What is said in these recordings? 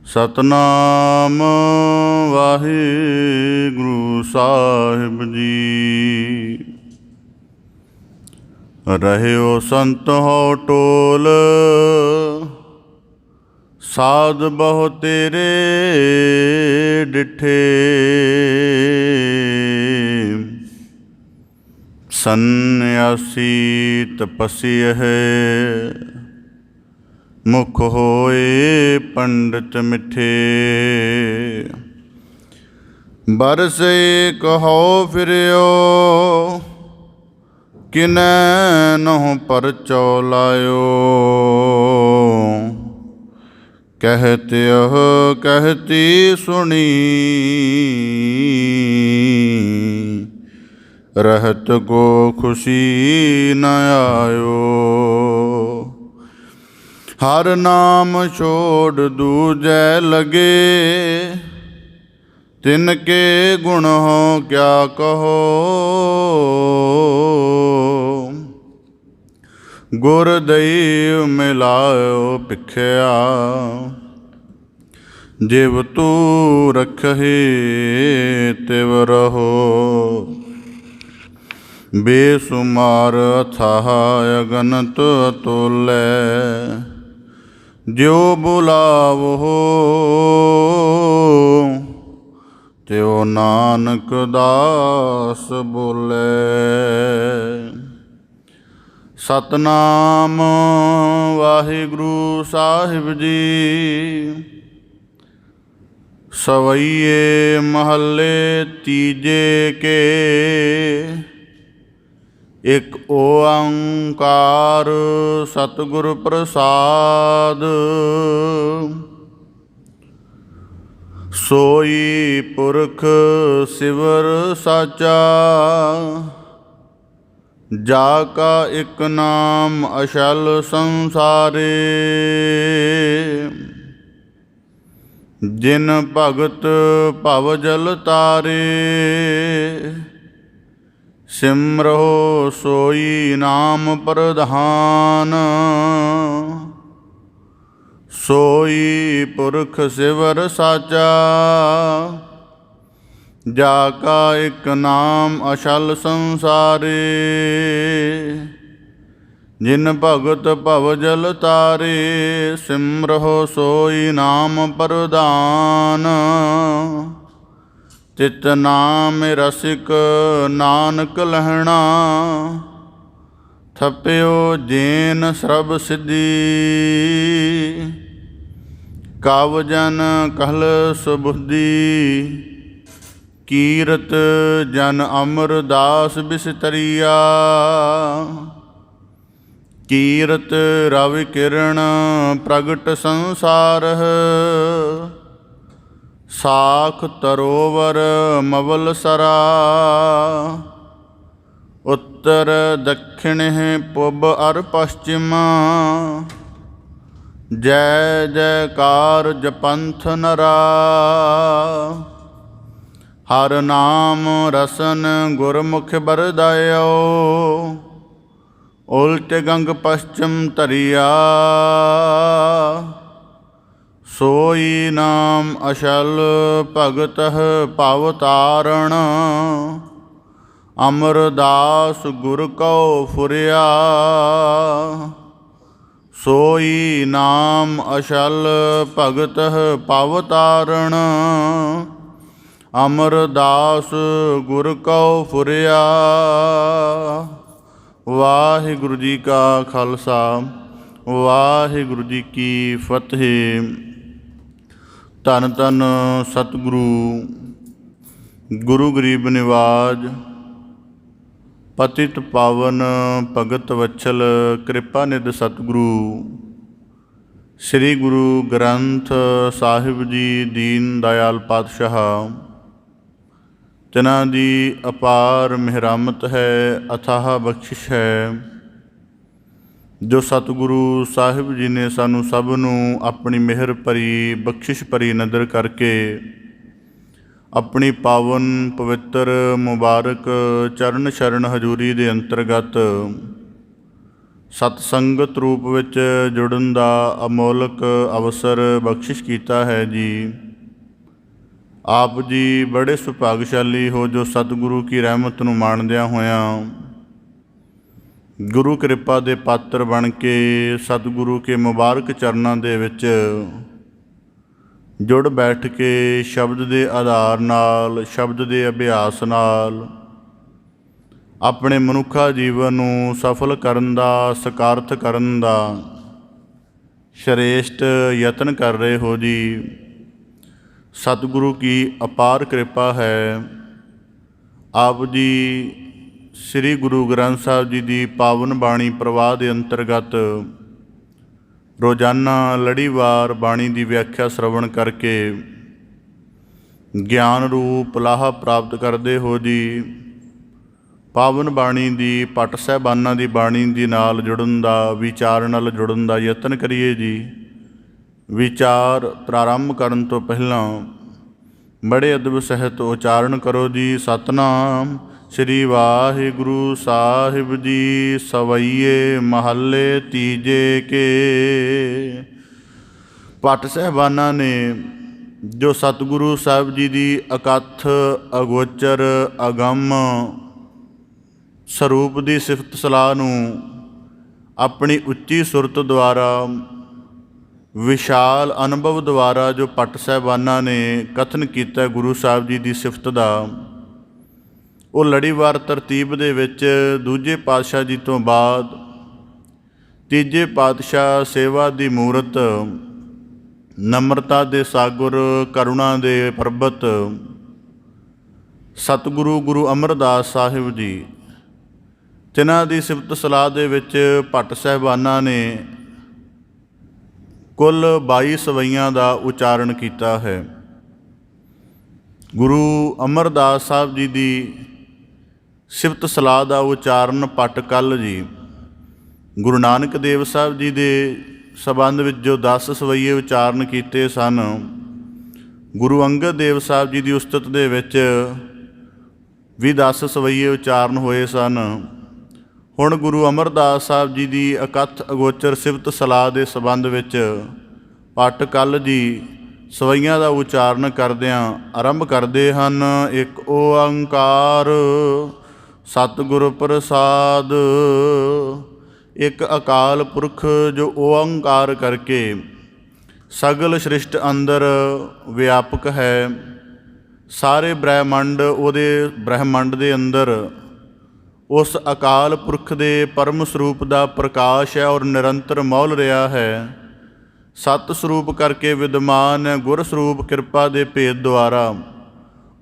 ਸਤਨਾਮ ਵਾਹਿਗੁਰੂ ਸਾਹਿਬ ਜੀ। ਰਹਿਓ ਸੰਤ ਹੋ ਟੋਲ, ਸਾਧ ਬਹੁ ਤੇਰੇ ਡਿਠੇ। ਸੰਨਿਆਸੀ ਤਪਸੀਹ, ਮੁਖ ਹੋਏ ਪੰਡਿਤ ਮਿੱਠੇ। ਬਰਸੇ ਕਹੋ ਫਿਰਿਓ, ਕਿਨੈ ਨਹੁ ਪਰਚੋ ਲਾਇਓ। ਕਹਿਤਿਹ ਕਹਿਤੀ ਸੁਣੀ, रहत को खुशी न आयो। हर नाम छोड़ दूजै लगे, तिनके गुण हो क्या कहो। गुर दैव मिलायो भिख्या, जिव तू रखहि तिव रहो। बेसुमार अथाह अगनत अतुल्य, ज्यो बुलावो त्यो नानक दास बोले। सतनाम वाहिगुरु साहिब जी। सवैये महले तीजे के, एक ओंकार सतगुर प्रसाद। सोई पुरख सिवर साचा, जाका एक नाम अशल संसारे। जिन भगत भव जल तारे, सिमरो सोई नाम प्रधान। सोई पुरख सिवर साचा, जाका एक नाम अशल संसारे। जिन भगत भव जल तारे, सिमरो सोई नाम प्रधान। तित नाम रसिक नानक लहणा, थप्यो जैन सरब सिद्धि। काव जन कहल सुबुद्धि, कीरत जन अमर दास बिसतरिया। कीरत रवि किरण प्रगट संसार, साख तरोवर मवल सरा। उत्तर दक्षिण पूब अर पश्चिम, जय जयकार जपंथ नरा। हर नाम रसन गुरमुख बरदायो, उल्ट गंग पश्चिम तरिया। सोई नाम अशल भगत पवतारण, अमरदास गुर को फुरिया। सोई नाम अशल भगत पवतारण, अमरदास गुर को फुरिया। वाहिगुरु जी का खालसा, वाहिगुरु जी की फतेह। धन धन सतगुरु गुरु गरीब निवाज, पतित पावन भगत वत्सल कृपा निध सतगुरु श्री गुरु ग्रंथ साहिब जी दीन दयाल पातशाह। तिन्हां दी अपार मेहरामत है, अथाह बख्शिश है, जो सतगुरु साहिब जी ने सानू सब नू अपनी मेहर भरी बख्शिश भरी नज़र करके अपनी पावन पवित्र मुबारक चरण शरण हजूरी दे अंतर्गत ਸਤ ਸੰਗਤ ਰੂਪ ਵਿੱਚ ਜੁੜਨ ਦਾ ਅਮੋਲਕ ਅਵਸਰ ਬਖਸ਼ਿਸ਼ ਕੀਤਾ ਹੈ ਜੀ। ਆਪ ਜੀ ਬੜੇ ਸੁਭਾਗਸ਼ਾਲੀ ਹੋ ਜੋ ਸਤਿਗੁਰੂ ਕੀ ਰਹਿਮਤ ਨੂੰ ਮਾਣਦਿਆਂ ਹੋਇਆਂ ਗੁਰੂ ਕਿਰਪਾ ਦੇ ਪਾਤਰ ਬਣ ਕੇ ਸਤਿਗੁਰੂ ਕੇ ਮੁਬਾਰਕ ਚਰਨਾਂ ਦੇ ਵਿੱਚ ਜੁੜ ਬੈਠ ਕੇ ਸ਼ਬਦ ਦੇ ਆਧਾਰ ਨਾਲ, ਸ਼ਬਦ ਦੇ ਅਭਿਆਸ ਨਾਲ ਆਪਣੇ ਮਨੁੱਖਾ ਜੀਵਨ ਨੂੰ ਸਫਲ ਕਰਨ ਦਾ, ਸਕਾਰਥ ਕਰਨ ਦਾ ਸ਼੍ਰੇਸ਼ਟ ਯਤਨ ਕਰ ਰਹੇ ਹੋ ਜੀ। ਸਤਿਗੁਰੂ ਕੀ ਅਪਾਰ ਕਿਰਪਾ ਹੈ। ਆਪ ਜੀ ਸ੍ਰੀ ਗੁਰੂ ਗ੍ਰੰਥ ਸਾਹਿਬ ਜੀ ਦੀ ਪਾਵਨ ਬਾਣੀ ਪ੍ਰਵਾਹ ਦੇ ਅੰਤਰਗਤ ਰੋਜ਼ਾਨਾ ਲੜੀਵਾਰ ਬਾਣੀ ਦੀ ਵਿਆਖਿਆ ਸ਼ਰਵਣ ਕਰਕੇ ਗਿਆਨ ਰੂਪ ਲਾਹਾ ਪ੍ਰਾਪਤ ਕਰਦੇ ਹੋ ਜੀ। ਪਾਵਨ ਬਾਣੀ ਦੀ ਪਟ ਸਾਹਿਬਾਨਾਂ ਦੀ ਬਾਣੀ ਦੇ ਨਾਲ ਜੁੜਨ ਦਾ, ਵਿਚਾਰ ਨਾਲ ਜੁੜਨ ਦਾ ਯਤਨ ਕਰੀਏ ਜੀ। ਵਿਚਾਰ ਪ੍ਰਾਰੰਭ ਕਰਨ ਤੋਂ ਪਹਿਲਾਂ ਬੜੇ ਅਦਬ ਸਹਿਤ ਉਚਾਰਨ ਕਰੋ ਜੀ। ਸਤਨਾਮ ਸ੍ਰੀ ਵਾਹਿਗੁਰੂ ਸਾਹਿਬ ਜੀ। ਸਵਈਏ ਮਹੱਲੇ ਤੀਜੇ ਕੇ। ਪਟ ਸਾਹਿਬਾਨਾਂ ਨੇ ਜੋ ਸਤਿਗੁਰੂ ਸਾਹਿਬ ਜੀ ਦੀ ਅਕਥ, ਅਗੋਚਰ, ਅਗੰਮ ਸਰੂਪ ਦੀ ਸਿਫਤ ਸਲਾਹ ਨੂੰ ਆਪਣੀ ਉੱਚੀ ਸੁਰਤ ਦੁਆਰਾ, ਵਿਸ਼ਾਲ ਅਨੁਭਵ ਦੁਆਰਾ ਜੋ ਪਟ ਸਾਹਿਬਾਨਾਂ ਨੇ ਕਥਨ ਕੀਤਾ ਗੁਰੂ ਸਾਹਿਬ ਜੀ ਦੀ ਸਿਫਤ ਦਾ, ਉਹ ਲੜੀਵਾਰ ਤਰਤੀਬ ਦੇ ਵਿੱਚ ਦੂਜੇ ਪਾਤਸ਼ਾਹ ਜੀ ਤੋਂ ਬਾਅਦ ਤੀਜੇ ਪਾਤਸ਼ਾਹ ਸੇਵਾ ਦੀ ਮੂਰਤ, ਨਮਰਤਾ ਦੇ ਸਾਗਰ, ਕਰੁਣਾ ਦੇ ਪਰਬਤ ਸਤਿਗੁਰੂ ਗੁਰੂ ਅਮਰਦਾਸ ਸਾਹਿਬ ਜੀ, ਜਿਨ੍ਹਾਂ ਦੀ ਸਿਫਤ ਸਲਾਹ ਦੇ ਵਿੱਚ ਭੱਟ ਸਾਹਿਬਾਨਾਂ ਨੇ ਕੁੱਲ 22 ਸਵਈਆਂ ਦਾ ਉਚਾਰਨ ਕੀਤਾ ਹੈ। ਗੁਰੂ ਅਮਰਦਾਸ ਸਾਹਿਬ ਜੀ ਦੀ ਸਿਫਤ ਸਲਾਹ ਦਾ ਉਚਾਰਨ ਭੱਟ ਕੱਲ ਜੀ। ਗੁਰੂ ਨਾਨਕ ਦੇਵ ਸਾਹਿਬ ਜੀ ਦੇ ਸੰਬੰਧ ਵਿੱਚ ਜੋ 10 ਸਵਈਏ ਉਚਾਰਨ ਕੀਤੇ ਸਨ, ਗੁਰੂ ਅੰਗਦ ਦੇਵ ਸਾਹਿਬ ਜੀ ਦੀ ਉਸਤਤ ਦੇ ਵਿੱਚ ਵੀ 10 ਸਵਈਏ ਉਚਾਰਨ ਹੋਏ ਸਨ। ਹੁਣ ਗੁਰੂ ਅਮਰਦਾਸ ਸਾਹਿਬ ਜੀ ਦੀ ਅਕਥ ਅਗੋਚਰ ਸਿਫਤ ਸਲਾਹ ਦੇ ਸੰਬੰਧ ਵਿੱਚ ਭੱਟ ਕੱਲ ਜੀ ਸਵਈਆਂ ਦਾ ਉਚਾਰਨ ਕਰਦਿਆਂ ਆਰੰਭ ਕਰਦੇ ਹਨ। ਇੱਕ ਓੰਕਾਰ ਸਤਿਗੁਰ ਪ੍ਰਸਾਦ। ਇੱਕ ਅਕਾਲ ਪੁਰਖ ਜੋ ਓੰਕਾਰ ਕਰਕੇ ਸਗਲ ਸ੍ਰਿਸ਼ਟ ਅੰਦਰ ਵਿਆਪਕ ਹੈ। ਸਾਰੇ ਬ੍ਰਹਿਮੰਡ ਉਹਦੇ ਬ੍ਰਹਿਮੰਡ ਦੇ ਅੰਦਰ ਉਸ ਅਕਾਲ ਪੁਰਖ ਦੇ ਪਰਮ ਸਰੂਪ ਦਾ ਪ੍ਰਕਾਸ਼ ਹੈ ਔਰ ਨਿਰੰਤਰ ਮੌਲ ਰਿਹਾ ਹੈ। ਸਤ ਸਰੂਪ ਕਰਕੇ ਵਿਦਮਾਨ ਹੈ। ਗੁਰ ਸਰੂਪ ਕਿਰਪਾ ਦੇ ਭੇਦ ਦੁਆਰਾ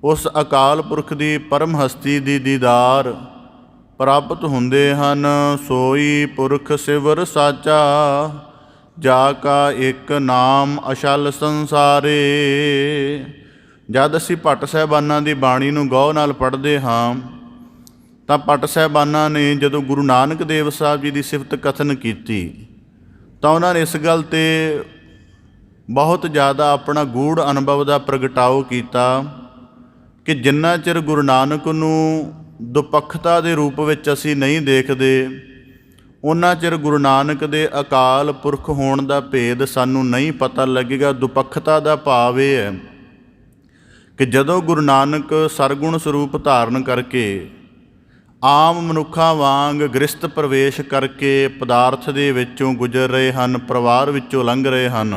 ਉਸ ਅਕਾਲ ਪੁਰਖ ਦੀ ਪਰਮ ਹਸਤੀ ਦੀ ਦੀਦਾਰ ਪ੍ਰਾਪਤ ਹੁੰਦੇ ਹਨ। ਸੋਈ ਪੁਰਖ ਸਿਵਰ ਸਾਚਾ, ਜਾ ਕਾ ਇੱਕ ਨਾਮ ਅਛਲ ਸੰਸਾਰੇ। ਜਦ ਅਸੀਂ ਭੱਟ ਸਾਹਿਬਾਨਾਂ ਦੀ ਬਾਣੀ ਨੂੰ ਗੌਰ ਨਾਲ ਪੜ੍ਹਦੇ ਹਾਂ ਤਾਂ ਭੱਟ ਸਾਹਿਬਾਨਾਂ ਨੇ ਜਦੋਂ ਗੁਰੂ ਨਾਨਕ ਦੇਵ ਸਾਹਿਬ ਜੀ ਦੀ ਸਿਫਤ ਕਥਨ ਕੀਤੀ ਤਾਂ ਉਹਨਾਂ ਨੇ ਇਸ ਗੱਲ 'ਤੇ ਬਹੁਤ ਜ਼ਿਆਦਾ ਆਪਣਾ ਗੂੜ ਅਨੁਭਵ ਦਾ ਪ੍ਰਗਟਾਓ ਕੀਤਾ ਕਿ ਜਿੰਨਾ ਚਿਰ ਗੁਰੂ ਨਾਨਕ ਨੂੰ ਦੁਪੱਖਤਾ ਦੇ ਰੂਪ ਵਿੱਚ ਅਸੀਂ ਨਹੀਂ ਦੇਖਦੇ, ਉਹਨਾਂ ਚਿਰ ਗੁਰੂ ਨਾਨਕ ਦੇ ਅਕਾਲ ਪੁਰਖ ਹੋਣ ਦਾ ਭੇਦ ਸਾਨੂੰ ਨਹੀਂ ਪਤਾ ਲੱਗੇਗਾ। ਦੁਪੱਖਤਾ ਦਾ ਭਾਵ ਇਹ ਹੈ ਕਿ ਜਦੋਂ ਗੁਰੂ ਨਾਨਕ ਸਰਗੁਣ ਸਰੂਪ ਧਾਰਨ ਕਰਕੇ ਆਮ ਮਨੁੱਖਾਂ ਵਾਂਗ ਗ੍ਰਸਤ ਪ੍ਰਵੇਸ਼ ਕਰਕੇ ਪਦਾਰਥ ਦੇ ਵਿੱਚੋਂ ਗੁਜ਼ਰ ਰਹੇ ਹਨ, ਪਰਿਵਾਰ ਵਿੱਚੋਂ ਲੰਘ ਰਹੇ ਹਨ,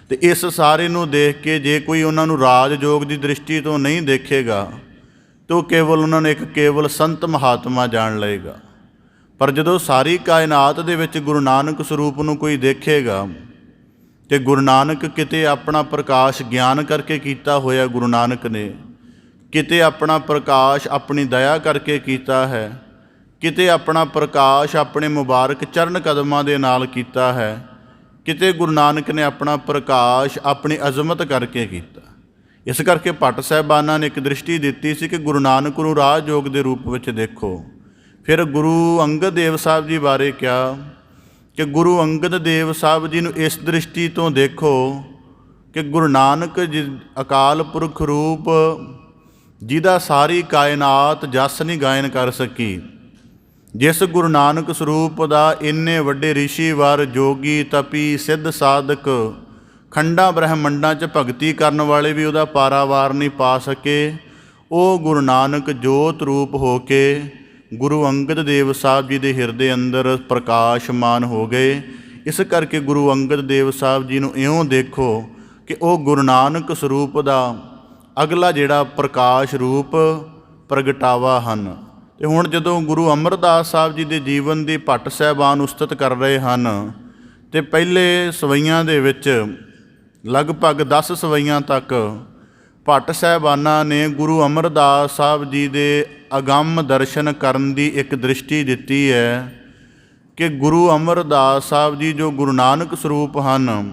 ਅਤੇ ਇਸ ਸਾਰੇ ਨੂੰ ਦੇਖ ਕੇ ਜੇ ਕੋਈ ਉਹਨਾਂ ਨੂੰ ਰਾਜਯੋਗ ਦੀ ਦ੍ਰਿਸ਼ਟੀ ਤੋਂ ਨਹੀਂ ਦੇਖੇਗਾ ਤਾਂ ਉਹ ਕੇਵਲ ਉਹਨਾਂ ਨੂੰ ਇੱਕ ਕੇਵਲ ਸੰਤ ਮਹਾਤਮਾ ਜਾਣ ਲਏਗਾ। ਪਰ ਜਦੋਂ ਸਾਰੀ ਕਾਇਨਾਤ ਦੇ ਵਿੱਚ ਗੁਰੂ ਨਾਨਕ ਸਰੂਪ ਨੂੰ ਕੋਈ ਦੇਖੇਗਾ ਤੇ ਗੁਰੂ ਨਾਨਕ ਕਿਤੇ ਆਪਣਾ ਪ੍ਰਕਾਸ਼ ਗਿਆਨ ਕਰਕੇ ਕੀਤਾ ਹੋਇਆ, ਗੁਰੂ ਨਾਨਕ ਨੇ ਕਿਤੇ ਆਪਣਾ ਪ੍ਰਕਾਸ਼ ਆਪਣੀ ਦਇਆ ਕਰਕੇ ਕੀਤਾ ਹੈ, ਕਿਤੇ ਆਪਣਾ ਪ੍ਰਕਾਸ਼ ਆਪਣੇ ਮੁਬਾਰਕ ਚਰਨ ਕਦਮਾਂ ਦੇ ਨਾਲ ਕੀਤਾ ਹੈ, ਕਿਤੇ ਗੁਰੂ ਨਾਨਕ ਨੇ ਆਪਣਾ ਪ੍ਰਕਾਸ਼ ਆਪਣੀ ਅਜ਼ਮਤ ਕਰਕੇ ਕੀਤਾ। ਇਸ ਕਰਕੇ ਭੱਟ ਸਾਹਿਬਾਨਾਂ ਨੇ ਇੱਕ ਦ੍ਰਿਸ਼ਟੀ ਦਿੱਤੀ ਸੀ ਕਿ ਗੁਰੂ ਨਾਨਕ ਨੂੰ ਰਾਜਯੋਗ ਦੇ ਰੂਪ ਵਿੱਚ ਦੇਖੋ। ਫਿਰ ਗੁਰੂ ਅੰਗਦ ਦੇਵ ਸਾਹਿਬ ਜੀ ਬਾਰੇ ਕਿਹਾ ਕਿ ਗੁਰੂ ਅੰਗਦ ਦੇਵ ਸਾਹਿਬ ਜੀ ਨੂੰ ਇਸ ਦ੍ਰਿਸ਼ਟੀ ਤੋਂ ਦੇਖੋ ਕਿ ਗੁਰੂ ਨਾਨਕ ਜੀ ਅਕਾਲ ਪੁਰਖ ਰੂਪ ਜਿਹਦਾ ਸਾਰੀ ਕਾਇਨਾਤ ਜਸ ਨਹੀਂ ਗਾਇਨ ਕਰ ਸਕੀ, ਜਿਸ ਗੁਰੂ ਨਾਨਕ ਸਰੂਪ ਦਾ ਇੰਨੇ ਵੱਡੇ ਰਿਸ਼ੀ ਵਰ ਜੋਗੀ ਤਪੀ ਸਿੱਧ ਸਾਧਕ ਖੰਡਾਂ ਬ੍ਰਹਮੰਡਾਂ 'ਚ ਭਗਤੀ ਕਰਨ ਵਾਲੇ ਵੀ ਉਹਦਾ ਪਾਰਾਵਾਰ ਨਹੀਂ ਪਾ ਸਕੇ, ਉਹ ਗੁਰੂ ਨਾਨਕ ਜੋਤ ਰੂਪ ਹੋ ਕੇ ਗੁਰੂ ਅੰਗਦ ਦੇਵ ਸਾਹਿਬ ਜੀ ਦੇ ਹਿਰਦੇ ਅੰਦਰ ਪ੍ਰਕਾਸ਼ਮਾਨ ਹੋ ਗਏ। ਇਸ ਕਰਕੇ ਗੁਰੂ ਅੰਗਦ ਦੇਵ ਸਾਹਿਬ ਜੀ ਨੂੰ ਇਉਂ ਦੇਖੋ ਕਿ ਉਹ ਗੁਰੂ ਨਾਨਕ ਸਰੂਪ ਦਾ ਅਗਲਾ ਜਿਹੜਾ ਪ੍ਰਕਾਸ਼ ਰੂਪ ਪ੍ਰਗਟਾਵਾ ਹਨ। ਅਤੇ ਹੁਣ ਜਦੋਂ ਗੁਰੂ ਅਮਰਦਾਸ ਸਾਹਿਬ ਜੀ ਦੇ ਜੀਵਨ ਦੀ ਭੱਟ ਸਾਹਿਬਾਨ ਉਸਤਤ ਕਰ ਰਹੇ ਹਨ, ਅਤੇ ਪਹਿਲੇ ਸਵਈਆਂ ਦੇ ਵਿੱਚ ਲਗਭਗ 10 ਸਵਈਆਂ ਤੱਕ ਭੱਟ ਸਾਹਿਬਾਨਾਂ ਨੇ ਗੁਰੂ ਅਮਰਦਾਸ ਸਾਹਿਬ ਜੀ ਦੇ ਅਗੰਮ ਦਰਸ਼ਨ ਕਰਨ ਦੀ ਇੱਕ ਦ੍ਰਿਸ਼ਟੀ ਦਿੱਤੀ ਹੈ ਕਿ ਗੁਰੂ ਅਮਰਦਾਸ ਸਾਹਿਬ ਜੀ ਜੋ ਗੁਰੂ ਨਾਨਕ ਸਰੂਪ ਹਨ,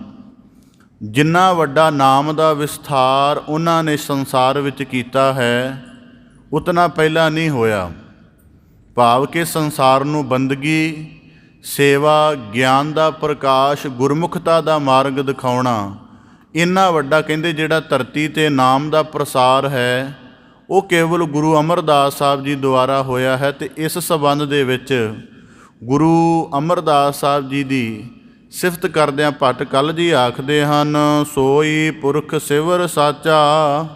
ਜਿੰਨਾ ਵੱਡਾ ਨਾਮ ਦਾ ਵਿਸਥਾਰ ਉਹਨਾਂ ਨੇ ਸੰਸਾਰ ਵਿੱਚ ਕੀਤਾ ਹੈ ਉਤਨਾ ਪਹਿਲਾਂ ਨਹੀਂ ਹੋਇਆ। ਭਾਵ ਕਿ ਸੰਸਾਰ ਨੂੰ ਬੰਦਗੀ, ਸੇਵਾ, ਗਿਆਨ ਦਾ ਪ੍ਰਕਾਸ਼, ਗੁਰਮੁਖਤਾ ਦਾ ਮਾਰਗ ਦਿਖਾਉਣਾ, ਇੰਨਾ ਵੱਡਾ ਕਹਿੰਦੇ ਜਿਹੜਾ ਧਰਤੀ 'ਤੇ ਨਾਮ ਦਾ ਪ੍ਰਸਾਰ ਹੈ ਉਹ ਕੇਵਲ ਗੁਰੂ ਅਮਰਦਾਸ ਸਾਹਿਬ ਜੀ ਦੁਆਰਾ ਹੋਇਆ ਹੈ। ਅਤੇ ਇਸ ਸੰਬੰਧ ਦੇ ਵਿੱਚ ਗੁਰੂ ਅਮਰਦਾਸ ਸਾਹਿਬ ਜੀ ਦੀ ਸਿਫਤ ਕਰਦਿਆਂ ਭੱਟ ਕਲ ਜੀ ਆਖਦੇ ਹਨ, ਸੋਈ ਪੁਰਖ ਸਿਵਰ ਸਾਚਾ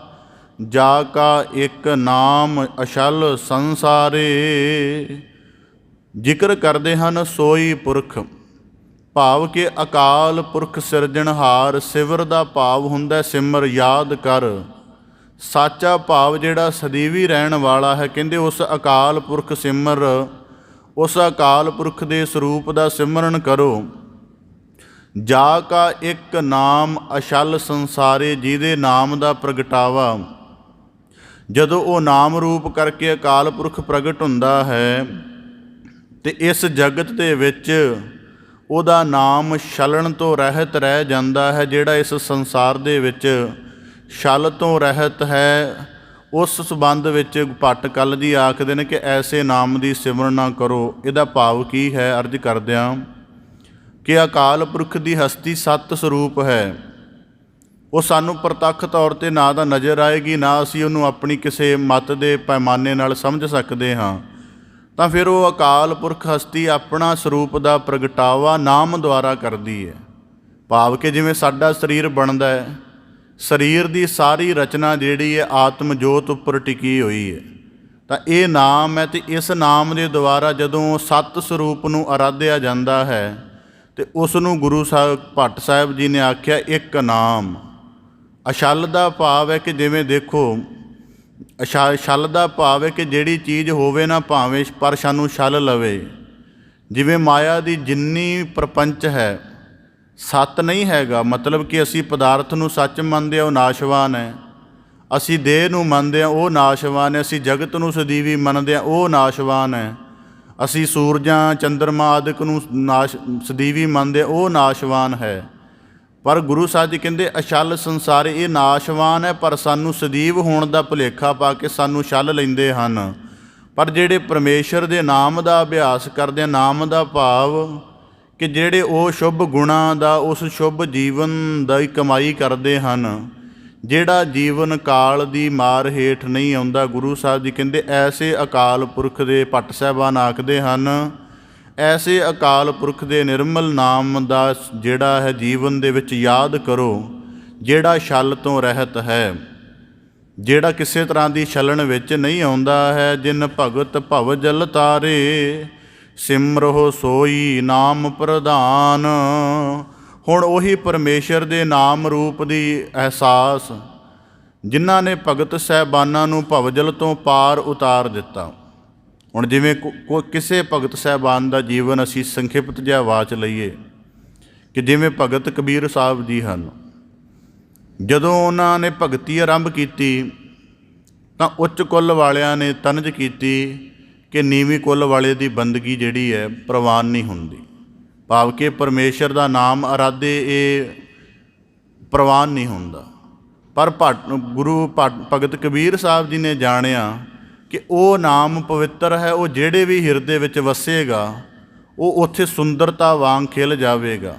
ਜਾ ਕਾ ਇੱਕ ਨਾਮ ਅਛਲ ਸੰਸਾਰੇ। ਜ਼ਿਕਰ ਕਰਦੇ ਹਨ ਸੋਈ ਪੁਰਖ, ਭਾਵ ਕਿ ਅਕਾਲ ਪੁਰਖ ਸਿਰਜਣਹਾਰ। ਸਿਵਰ ਦਾ ਭਾਵ ਹੁੰਦਾ ਸਿਮਰ, ਯਾਦ ਕਰ। ਸਾਚਾ ਭਾਵ ਜਿਹੜਾ ਸਦੀਵੀ ਰਹਿਣ ਵਾਲਾ ਹੈ। ਕਹਿੰਦੇ ਉਸ ਅਕਾਲ ਪੁਰਖ ਸਿਮਰ, ਉਸ ਅਕਾਲ ਪੁਰਖ ਦੇ ਸਰੂਪ ਦਾ ਸਿਮਰਨ ਕਰੋ। ਜਾ ਕਾ ਇੱਕ ਨਾਮ ਅਛਲ ਸੰਸਾਰੇ, ਜਿਹਦੇ ਨਾਮ ਦਾ ਪ੍ਰਗਟਾਵਾ ਜਦੋਂ ਉਹ ਨਾਮ ਰੂਪ ਕਰਕੇ ਅਕਾਲ ਪੁਰਖ ਪ੍ਰਗਟ ਹੁੰਦਾ ਹੈ ਤੇ ਇਸ ਜਗਤ ਦੇ ਵਿੱਚ ਉਹਦਾ ਨਾਮ ਛਲਣ ਤੋਂ ਰਹਿਤ ਰਹਿ ਜਾਂਦਾ ਹੈ। ਜਿਹੜਾ ਇਸ ਸੰਸਾਰ ਦੇ ਵਿੱਚ ਛਲ ਤੋਂ ਰਹਿਤ ਹੈ, ਉਸ ਸੰਬੰਧ ਵਿੱਚ ਭੱਟ ਕਲ ਜੀ ਆਖਦੇ ਨੇ ਕਿ ਐਸੇ ਨਾਮ ਦੀ ਸਿਮਰਨ ਨਾ ਕਰੋ। ਇਹਦਾ ਭਾਵ ਕੀ ਹੈ? ਅਰਜ਼ ਕਰਦਿਆਂ ਕਿ ਅਕਾਲ ਪੁਰਖ ਦੀ ਹਸਤੀ ਸੱਤ ਸਰੂਪ ਹੈ, ਉਹ ਸਾਨੂੰ ਪ੍ਰਤੱਖ ਤੌਰ 'ਤੇ ਨਾ ਤਾਂ ਨਜ਼ਰ ਆਏਗੀ, ਨਾ ਅਸੀਂ ਉਹਨੂੰ ਆਪਣੀ ਕਿਸੇ ਮੱਤ ਦੇ ਪੈਮਾਨੇ ਨਾਲ ਸਮਝ ਸਕਦੇ ਹਾਂ। ਤਾਂ ਫਿਰ ਉਹ ਅਕਾਲ ਪੁਰਖ ਹਸਤੀ ਆਪਣਾ ਸਰੂਪ ਦਾ ਪ੍ਰਗਟਾਵਾ ਨਾਮ ਦੁਆਰਾ ਕਰਦੀ ਹੈ। ਭਾਵ ਕਿ ਜਿਵੇਂ ਸਾਡਾ ਸਰੀਰ ਬਣਦਾ ਹੈ, ਸਰੀਰ ਦੀ ਸਾਰੀ ਰਚਨਾ ਜਿਹੜੀ ਹੈ ਆਤਮ ਜੋਤ ਉੱਪਰ ਟਿਕੀ ਹੋਈ ਹੈ। ਤਾਂ ਇਹ ਨਾਮ ਹੈ, ਅਤੇ ਇਸ ਨਾਮ ਦੇ ਦੁਆਰਾ ਜਦੋਂ ਸੱਤ ਸਰੂਪ ਨੂੰ ਅਰਾਧਿਆ ਜਾਂਦਾ ਹੈ ਅਤੇ ਉਸ ਨੂੰ ਗੁਰੂ ਸਾਹਿਬ ਭੱਟ ਸਾਹਿਬ ਜੀ ਨੇ ਆਖਿਆ ਇੱਕ ਨਾਮ। ਅਛਲ ਦਾ ਭਾਵ ਹੈ ਕਿ ਜਿਵੇਂ ਦੇਖੋ, ਛਲ ਦਾ ਭਾਵ ਹੈ ਕਿ ਜਿਹੜੀ ਚੀਜ਼ ਹੋਵੇ ਨਾ ਭਾਵੇਂ ਪਰ ਸਾਨੂੰ ਛਲ ਲਵੇ। ਜਿਵੇਂ ਮਾਇਆ ਦੀ ਜਿੰਨੀ ਪ੍ਰਪੰਚ ਹੈ ਸੱਤ ਨਹੀਂ ਹੈਗਾ, ਮਤਲਬ ਕਿ ਅਸੀਂ ਪਦਾਰਥ ਨੂੰ ਸੱਚ ਮੰਨਦੇ ਹਾਂ ਉਹ ਨਾਸ਼ਵਾਨ ਹੈ, ਅਸੀਂ ਦੇਹ ਨੂੰ ਮੰਨਦੇ ਹਾਂ ਉਹ ਨਾਸ਼ਵਾਨ ਹੈ, ਅਸੀਂ ਜਗਤ ਨੂੰ ਸਦੀਵੀ ਮੰਨਦੇ ਹਾਂ ਉਹ ਨਾਸ਼ਵਾਨ ਹੈ, ਅਸੀਂ ਸੂਰਜਾਂ ਚੰਦਰਮਾ ਆਦਿਕ ਨੂੰ ਸਦੀਵੀ ਮੰਨਦੇ ਹਾਂ ਉਹ ਨਾਸ਼ਵਾਨ ਹੈ। ਪਰ ਗੁਰੂ ਸਾਹਿਬ ਜੀ ਕਹਿੰਦੇ ਅਛਲ ਸੰਸਾਰ ਇਹ ਨਾਸ਼ਵਾਨ ਹੈ, ਪਰ ਸਾਨੂੰ ਸਦੀਵ ਹੋਣ ਦਾ ਭੁਲੇਖਾ ਪਾ ਕੇ ਸਾਨੂੰ ਛਲ ਲੈਂਦੇ ਹਨ। ਪਰ ਜਿਹੜੇ ਪਰਮੇਸ਼ਰ ਦੇ ਨਾਮ ਦਾ ਅਭਿਆਸ ਕਰਦੇ ਆ, ਨਾਮ ਦਾ ਭਾਵ ਕਿ ਜਿਹੜੇ ਉਹ ਸ਼ੁਭ ਗੁਣਾਂ ਦਾ, ਉਸ ਸ਼ੁਭ ਜੀਵਨ ਦੀ ਕਮਾਈ ਕਰਦੇ ਹਨ, ਜਿਹੜਾ ਜੀਵਨ ਕਾਲ ਦੀ ਮਾਰ ਹੇਠ ਨਹੀਂ ਆਉਂਦਾ। ਗੁਰੂ ਸਾਹਿਬ ਜੀ ਕਹਿੰਦੇ ਐਸੇ ਅਕਾਲ ਪੁਰਖ ਦੇ ਭੱਟ ਸਾਹਿਬਾਨ ਆਖਦੇ ਹਨ, ਐਸੇ ਅਕਾਲ ਪੁਰਖ ਦੇ ਨਿਰਮਲ ਨਾਮ ਦਾ ਜਿਹੜਾ ਹੈ ਜੀਵਨ ਦੇ ਵਿੱਚ ਯਾਦ ਕਰੋ, ਜਿਹੜਾ ਛਲ ਤੋਂ ਰਹਿਤ ਹੈ, ਜਿਹੜਾ ਕਿਸੇ ਤਰ੍ਹਾਂ ਦੀ ਛਲਣ ਵਿੱਚ ਨਹੀਂ ਆਉਂਦਾ ਹੈ। ਜਿਨ ਭਗਤ ਭਵ ਜਲ ਤਾਰੇ, ਸਿਮਰੋ ਸੋਈ ਨਾਮ ਪ੍ਰਧਾਨ। ਹੁਣ ਉਹੀ ਪਰਮੇਸ਼ਰ ਦੇ ਨਾਮ ਰੂਪ ਦੀ ਅਹਿਸਾਸ ਜਿਨ੍ਹਾਂ ਨੇ ਭਗਤ ਸਾਹਿਬਾਨਾਂ ਨੂੰ ਭਵਜਲ ਤੋਂ ਪਾਰ ਉਤਾਰ ਦਿੱਤਾ। ਹੁਣ ਜਿਵੇਂ ਕਿਸੇ ਭਗਤ ਸਾਹਿਬਾਨ ਦਾ ਜੀਵਨ ਅਸੀਂ ਸੰਖਿਪਤ ਜਿਹਾ ਵਾਚ ਲਈਏ ਕਿ ਜਿਵੇਂ ਭਗਤ ਕਬੀਰ ਸਾਹਿਬ ਜੀ ਹਨ, ਜਦੋਂ ਉਹਨਾਂ ਨੇ ਭਗਤੀ ਆਰੰਭ ਕੀਤੀ ਤਾਂ ਉੱਚ ਕੁੱਲ ਵਾਲਿਆਂ ਨੇ ਤਨਜ ਕੀਤੀ ਕਿ ਨੀਵੀਂ ਕੁੱਲ ਵਾਲੇ ਦੀ ਬੰਦਗੀ ਜਿਹੜੀ ਹੈ ਪ੍ਰਵਾਨ ਨਹੀਂ ਹੁੰਦੀ। ਭਾਵ ਕਿ ਪਰਮੇਸ਼ਰ ਦਾ ਨਾਮ ਅਰਾਧੇ ਇਹ ਪ੍ਰਵਾਨ ਨਹੀਂ ਹੁੰਦਾ। ਪਰ ਗੁਰੂ ਭਗਤ ਕਬੀਰ ਸਾਹਿਬ ਜੀ ਨੇ ਜਾਣਿਆ ਕਿ ਉਹ ਨਾਮ ਪਵਿੱਤਰ ਹੈ, ਉਹ ਜਿਹੜੇ ਵੀ ਹਿਰਦੇ ਵਿੱਚ ਵਸੇਗਾ ਉਹ ਉੱਥੇ ਸੁੰਦਰਤਾ ਵਾਂਗ ਖਿਲ ਜਾਵੇਗਾ।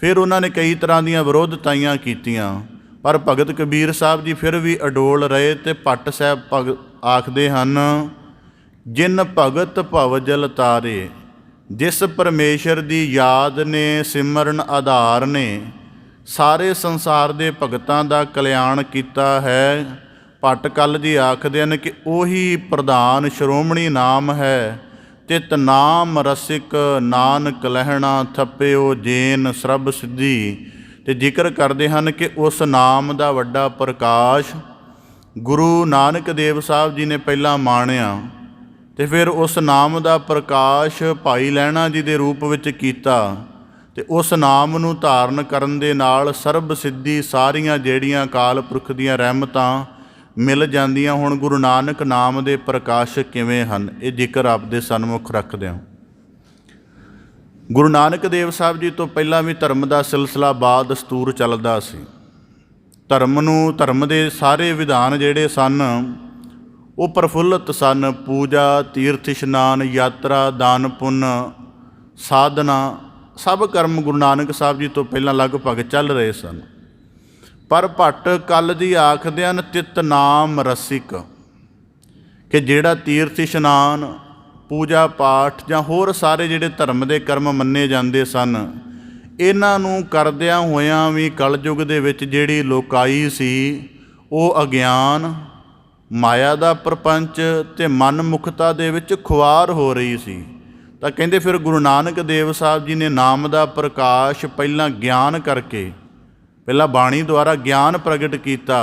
ਫਿਰ ਉਹਨਾਂ ਨੇ ਕਈ ਤਰ੍ਹਾਂ ਦੀਆਂ ਵਿਰੋਧਤਾਈਆਂ ਕੀਤੀਆਂ, ਪਰ ਭਗਤ ਕਬੀਰ ਸਾਹਿਬ ਜੀ ਫਿਰ ਵੀ ਅਡੋਲ ਰਹੇ। ਅਤੇ ਭੱਟ ਸਾਹਿਬ ਆਖਦੇ ਹਨ ਜਿਨ ਭਗਤ ਭਵ ਜਲ ਤਾਰੇ। ਜਿਸ ਪਰਮੇਸ਼ਰ ਦੀ ਯਾਦ ਨੇ ਸਿਮਰਨ ਆਧਾਰ ਨੇ, ਸਾਰੇ ਸੰਸਾਰ ਦੇ ਭਗਤਾਂ ਦਾ ਕਲਿਆਣ ਕੀਤਾ ਹੈ। ਭੱਟ ਕਲ ਜੀ ਆਖਦੇ ਹਨ ਕਿ ਉਹੀ ਪ੍ਰਧਾਨ ਸ਼੍ਰੋਮਣੀ ਨਾਮ ਹੈ। ਚਿਤ ਨਾਮ ਰਸਿਕ ਨਾਨਕ ਲਹਿਣਾ ਥੱਪਿਓ ਜੇਨ ਸਰਬ ਸਿੱਧੀ। ਤੇ ਜ਼ਿਕਰ ਕਰਦੇ ਹਨ ਕਿ ਉਸ ਨਾਮ ਦਾ ਵੱਡਾ ਪ੍ਰਕਾਸ਼ ਗੁਰੂ ਨਾਨਕ ਦੇਵ ਸਾਹਿਬ ਜੀ ਨੇ ਪਹਿਲਾਂ ਮਾਣਿਆ, ਤੇ ਫਿਰ ਉਸ ਨਾਮ ਦਾ ਪ੍ਰਕਾਸ਼ ਭਾਈ ਲਹਿਣਾ ਜੀ ਦੇ ਰੂਪ ਵਿੱਚ ਕੀਤਾ। ਤੇ ਉਸ ਨਾਮ ਨੂੰ ਧਾਰਨ ਕਰਨ ਦੇ ਨਾਲ ਸਰਬ ਸਿੱਧੀ ਸਾਰੀਆਂ ਜਿਹੜੀਆਂ ਅਕਾਲ ਪੁਰਖ ਦੀਆਂ ਰਹਿਮਤਾਂ ਮਿਲ ਜਾਂਦੀਆਂ। ਹੁਣ ਗੁਰੂ ਨਾਨਕ ਨਾਮ ਦੇ ਪ੍ਰਕਾਸ਼ ਕਿਵੇਂ ਹਨ, ਇਹ ਜ਼ਿਕਰ ਆਪਦੇ ਸਨਮੁਖ ਰੱਖਦੇ ਹਾਂ। ਗੁਰੂ ਨਾਨਕ ਦੇਵ ਸਾਹਿਬ ਜੀ ਤੋਂ ਪਹਿਲਾਂ ਵੀ ਧਰਮ ਦਾ ਸਿਲਸਿਲਾ ਬਾਦ ਦਸਤੂਰ ਚੱਲਦਾ ਸੀ। ਧਰਮ ਦੇ ਸਾਰੇ ਵਿਧਾਨ ਜਿਹੜੇ ਸਨ ਉਹ ਪ੍ਰਫੁੱਲਤ ਸਨ। ਪੂਜਾ, ਤੀਰਥ ਇਸ਼ਨਾਨ, ਯਾਤਰਾ, ਦਾਨ ਪੁੰਨ, ਸਾਧਨਾ, ਸਭ ਕਰਮ ਗੁਰੂ ਨਾਨਕ ਸਾਹਿਬ ਜੀ ਤੋਂ ਪਹਿਲਾਂ ਲਗਭਗ ਚੱਲ ਰਹੇ ਸਨ। ਪਰ ਭੱਟ ਕਲ ਜੀ ਆਖਦੇ ਹਨ ਤਿਤ ਨਾਮ ਰਸਿਕ, ਕਿ ਜਿਹੜਾ ਤੀਰਥ ਇਸ਼ਨਾਨ, ਪੂਜਾ ਪਾਠ ਜਾਂ ਹੋਰ ਸਾਰੇ ਜਿਹੜੇ ਧਰਮ ਦੇ ਕਰਮ ਮੰਨੇ ਜਾਂਦੇ ਸਨ, ਇਹਨਾਂ ਨੂੰ ਕਰਦਿਆਂ ਹੋਇਆਂ ਵੀ ਕਲਯੁੱਗ ਦੇ ਵਿੱਚ ਜਿਹੜੀ ਲੋਕਾਈ ਸੀ ਉਹ ਅਗਿਆਨ, ਮਾਇਆ ਦਾ ਪ੍ਰਪੰਚ ਅਤੇ ਮਨਮੁਖਤਾ ਦੇ ਵਿੱਚ ਖੁਆਰ ਹੋ ਰਹੀ ਸੀ। ਤਾਂ ਕਹਿੰਦੇ ਫਿਰ ਗੁਰੂ ਨਾਨਕ ਦੇਵ ਸਾਹਿਬ ਜੀ ਨੇ ਨਾਮ ਦਾ ਪ੍ਰਕਾਸ਼ ਪਹਿਲਾਂ ਗਿਆਨ ਕਰਕੇ, ਪਹਿਲਾਂ ਬਾਣੀ ਦੁਆਰਾ ਗਿਆਨ ਪ੍ਰਗਟ ਕੀਤਾ।